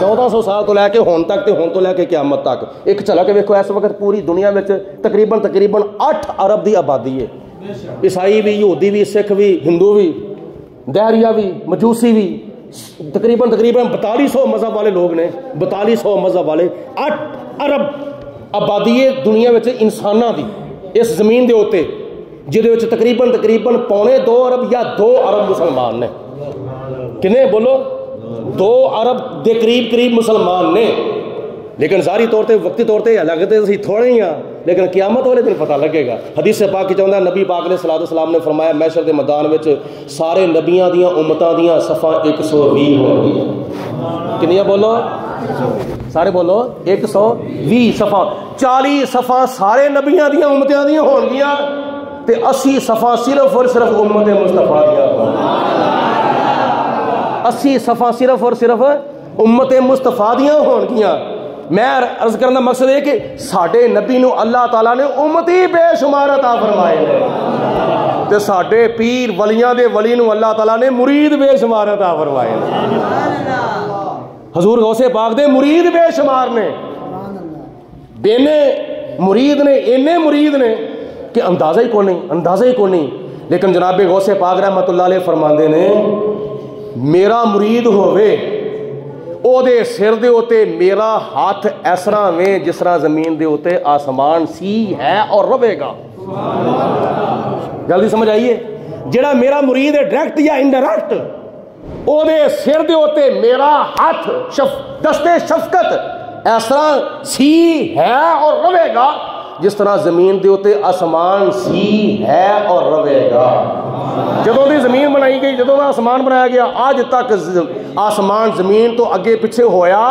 1400 سال تو لے کے ہون تک تے ہون تو لے کے قیامت تک. ایک جھلک ویکھو اس وقت پوری دنیا میں تقریباً 8 ارب دی آبادی ہے. عیسائی بھی, یہودی بھی, سکھ بھی, ہندو بھی, دہریہ بھی, مجوسی بھی, تقریباً 4200 مذہب والے لوگ نے. 4200 مذہب والے 8 ارب آبادی ہے دنیا میں انساناں دی اس زمین دے ہوتے. جہدے وچ تقریباً پونے 2 ارب یا 2 ارب مسلمان نے. کنے بولو 2 ارب دے قریب مسلمان نے. لیکن ظاہری طور تے وقتی طور تے لگتے اسی تھوڑے ہی ہاں، لیکن قیامت والے دن پتہ لگے گا. حدیث پاک چاہتا ہے نبی پاک علیہ الصلوۃ والسلام نے فرمایا محشر دے میدان وچ سارے نبیاں دیاں امتاں دیاں صفاں 120 ہون گیاں. کنیاں بولو سارے بولو 120 صفاں. 40 صفاں سارے نبیاں دیاں امتاں دیاں ہون گیاں تے 80 صفاں صرف اور صرف امت مصطفیٰ دیاں ہون گیاں. 80 صفاں صرف اور صرف امت مصطفیٰ دیاں ہون گیاں. میں عرض کرنے کا مقصد ہے کہ ساڈے نبی نو اللہ تعالیٰ نے امتی بے شمار عطا فرمائے نے تے ساڈے پیر ولیاں دے ولی نو اللہ تعالیٰ نے مرید بے شمار عطا فرمائے نے. حضور غوث پاک دے مرید بے شمار نے. بینے مرید نے اینے مرید نے کہ اندازہ ہی کو نہیں. لیکن جناب غوث پاک رحمت اللہ علیہ فرماندے نے میرا مرید ہووے او دے سر دے اوتے میرا ہاتھ اس طرح میں جس طرح زمین دے اوتے آسمان سی ہے اور رہے گا. جلدی سمجھ آئیے. جڑا میرا مرید ہے ڈائریکٹ یا انڈائریکٹ او دے سر دے اوتے میرا ہاتھ دستے شفقت اس طرح سی ہے اور رہے گا جس طرح زمین دے اوتے آسمان سی ہے اور رہے گا. جدوں دی زمین بنائی گئی جدوں دا آسمان بنایا گیا آج تک آسمان زمین تو اگے پیچھے ہویا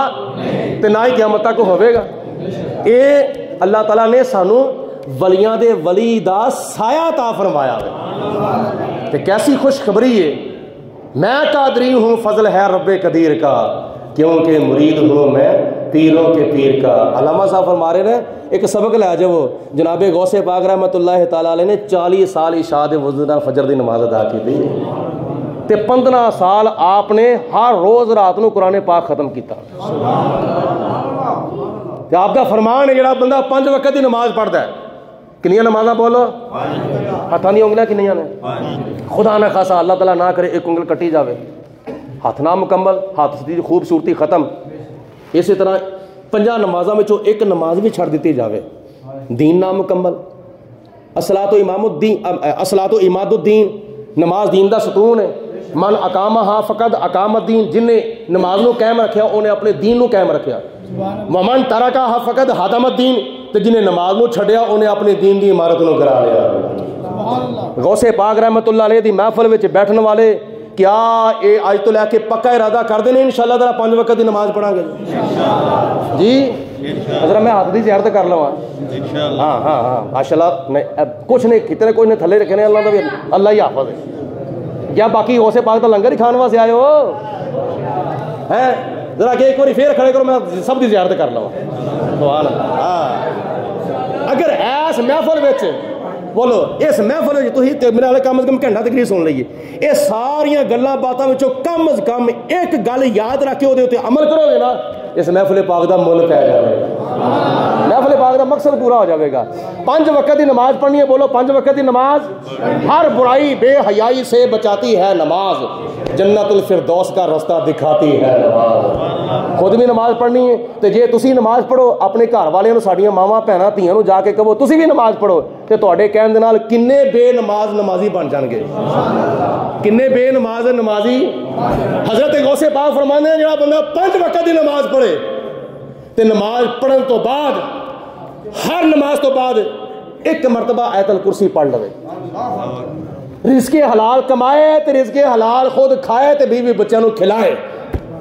تے نہ ہی قیامت تک ہوئے گا. اے اللہ تعالیٰ نے سانو ولیاں دے ولی دا سایہ عطا فرمایا ہے تے کیسی خوشخبری ہے. میں قادری ہوں فضل ہے رب قدیر کا کیونکہ مرید ہوں میں پیروں کے پیر کا. علامہ صاحب فرما رہے ہیں ایک سبق لے جاؤ. جناب غوث پاک رحمت اللہ تعالیٰ علیہ نے 40 سال عشاء دے وضو نال فجر دی نماز ادا کی تھی تے 15 سال آپ نے ہر روز رات نو قرآن پاک ختم کیتا. تے آپ دا فرمان ہے جڑا بندہ 5 وقت دی نماز پڑھدا ہے کنیاں نمازاں بولو ہاتھاں دی انگلیاں کنیاں نے. خدا نہ خاصا اللہ تعالیٰ نہ کرے ایک انگل کٹی جاوے ہاتھ نہ مکمل ہاتھ دی خوبصورتی ختم. اسی طرح 5 نمازاں وچوں ایک نماز بھی چھڑ دیتی جاوے دین نہ مکمل. الصلاۃ و عماد الدین نماز دین دا ستون ہے. من اقامہا فقد اقام الدین جن نے نماز نو قائم رکھیا انہیں اپنے دین نو قائم رکھیا. ومن ترکہا فقد ہدم الدین تے جن نے نماز نو چھڈیا انہیں اپنے دین دی عمارت نو گرا لیا. غوث پاک رحمت اللہ علیہ دی محفل وچ بیٹھن والے کیا اے آج تو لے کے پکا ارادہ کر دینے انشاءاللہ تعالیٰ 5 وقت دی نماز پڑھا گے جی. حضرت میں ہاتھ دی زیارت کر لواں ہاں ماشاءاللہ کچھ نہیں کتنے کوئی نے تھلے رکھنے اللہ دا بھی اللہ ہی حافظ ہے. کیا باقی غوث پاک دا لنگر ہی کھان واسطے آئے ہو ہیں ذرا کہ ایک بار پھر کھڑے کرو میں سب دی زیارت کر لواں. سبحان اللہ. اگر ایس محفل وچ بولو اس محفل میرے والے کم از کم گھنٹہ تقریر سن لیے یہ ساریاں گلاں باتاں وچوں کم از کم ایک گل یاد رکھ کے وہ عمل کرو گے نا اس محفل پاک دا مول پی جائے گا. محفل پاک دا مقصد پورا ہو جائے گا. 5 وقت دی نماز پڑھنی ہے بولو 5 وقت دی نماز ہر برائی بے حیائی سے بچاتی ہے نماز جنت الفردوس کا راستہ دکھاتی ہے نماز. خود بھی نماز پڑھنی ہے تو جے تسی نماز پڑھو اپنے گھر والے نو ساڈیاں ماواں بھیناں دھیاں نو جا کے کہو تسی بھی نماز پڑھو تے تواڈے کہن دے نال کنے بے نماز نمازی بن جان گے. کنے بے نماز نمازی. حضرت غوث پاک فرماندے ہیں جڑا بندہ 5 وقت دی نماز پڑھے تے نماز پڑھن تو بعد ہر نماز تو بعد ایک مرتبہ آیت الکرسی پڑھ لے رزق حلال کمائے تے رزق حلال خود کھائے تے بیوی بچیاں نو کھلائے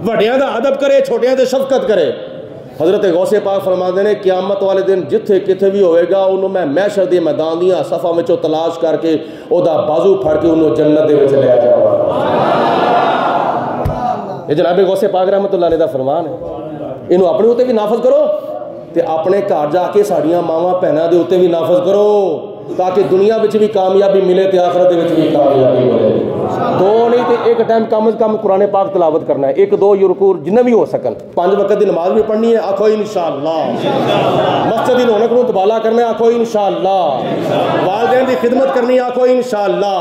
وڈیاں دا ادب کرے چھوٹیاں تے شفقت کرے. حضرت غوث پاک فرماندے نے قیامت والے دن جتھے کتھے بھی ہوئے گا انہوں میں محشر دے میدان دیاں صفاں وچوں تلاش کر کے او دا بازو پھڑ کے انہوں جنت دے وچ لے جاواں. یہ جناب غوث پاک رحمت اللہ علیہ دا فرمان ہے. انہوں اپنے اوتے بھی نافذ کرو تے اپنے گھر جا کے ساڈیاں ماواں بہناں دے اوتے بھی نافذ کرو تاکہ دنیا وچ بھی کامیابی ملے تے آخرت وچ بھی کامیابی ملے. 2 نہیں تے ایک ٹائم کم از کم قرآن پاک تلاوت کرنا ہے 1-2 رکوع جنہیں بھی ہو سکن. 5 وقت دی نماز بھی پڑھنی ہے آکھو انشاءاللہ. مسجد دی رونق نو دوبالا کرنا ہے آکھو انشاءاللہ. والدین دی خدمت کرنی ہے آکھو انشاءاللہ.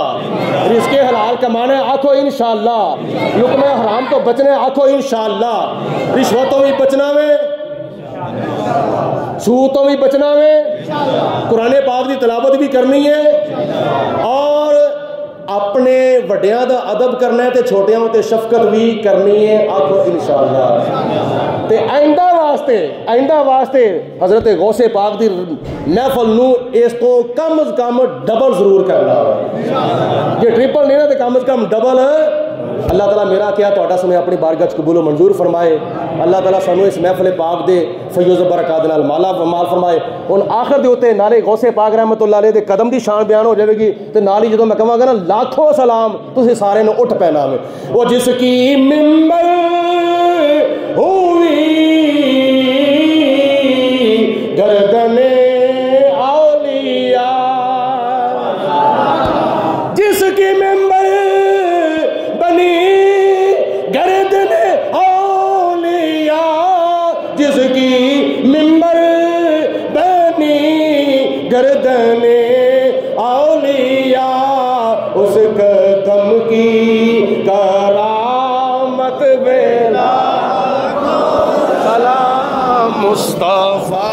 رزق حلال کمانا ہے آکھو انشاءاللہ. لقمہ حرام تو بچنا ہے آکھو انشاءاللہ. رشوتوں بھی بچنا ہے سود تو بھی بچنا ہے، قرآن پاک کی تلاوت بھی کرنی ہے، اور اپنے وڈیاں دا ادب کرنا ہے تے چھوٹیاں تے شفقت بھی کرنی ہے. آخو انشاءاللہ. تے آئندہ واسطے حضرت غوث پاک دی محفل نو اس کو کم از کم ڈبل ضرور کرنا ہے. جی ٹرپل نہیں نا تے کم از کم ڈبل. اللہ تعالیٰ میرا کیا تہاڈا سمے اپنی بارگاہ وچ قبول و منظور فرمائے. اللہ تعالیٰ سانو اس محفل پاک دے فیض و برکات نال مال فرمائے. ہن آخر دے اوتے نالے غوث پاک رحمت اللہ علیہ دے قدم دی شان بیان ہو جائے گی تے نال ہی جدوں میں کہاں گا نا لاکھوں سلام تسی سارے نو اٹھ پینا میں. وہ جس کی ممبر ہوئی گردن اولیاء، جس کی ممبر بنی گردن اولیاء، جس کی ممبر بنی گردن اولیاء، اس قدم کی کرامت بیلا سلام مصطفیٰ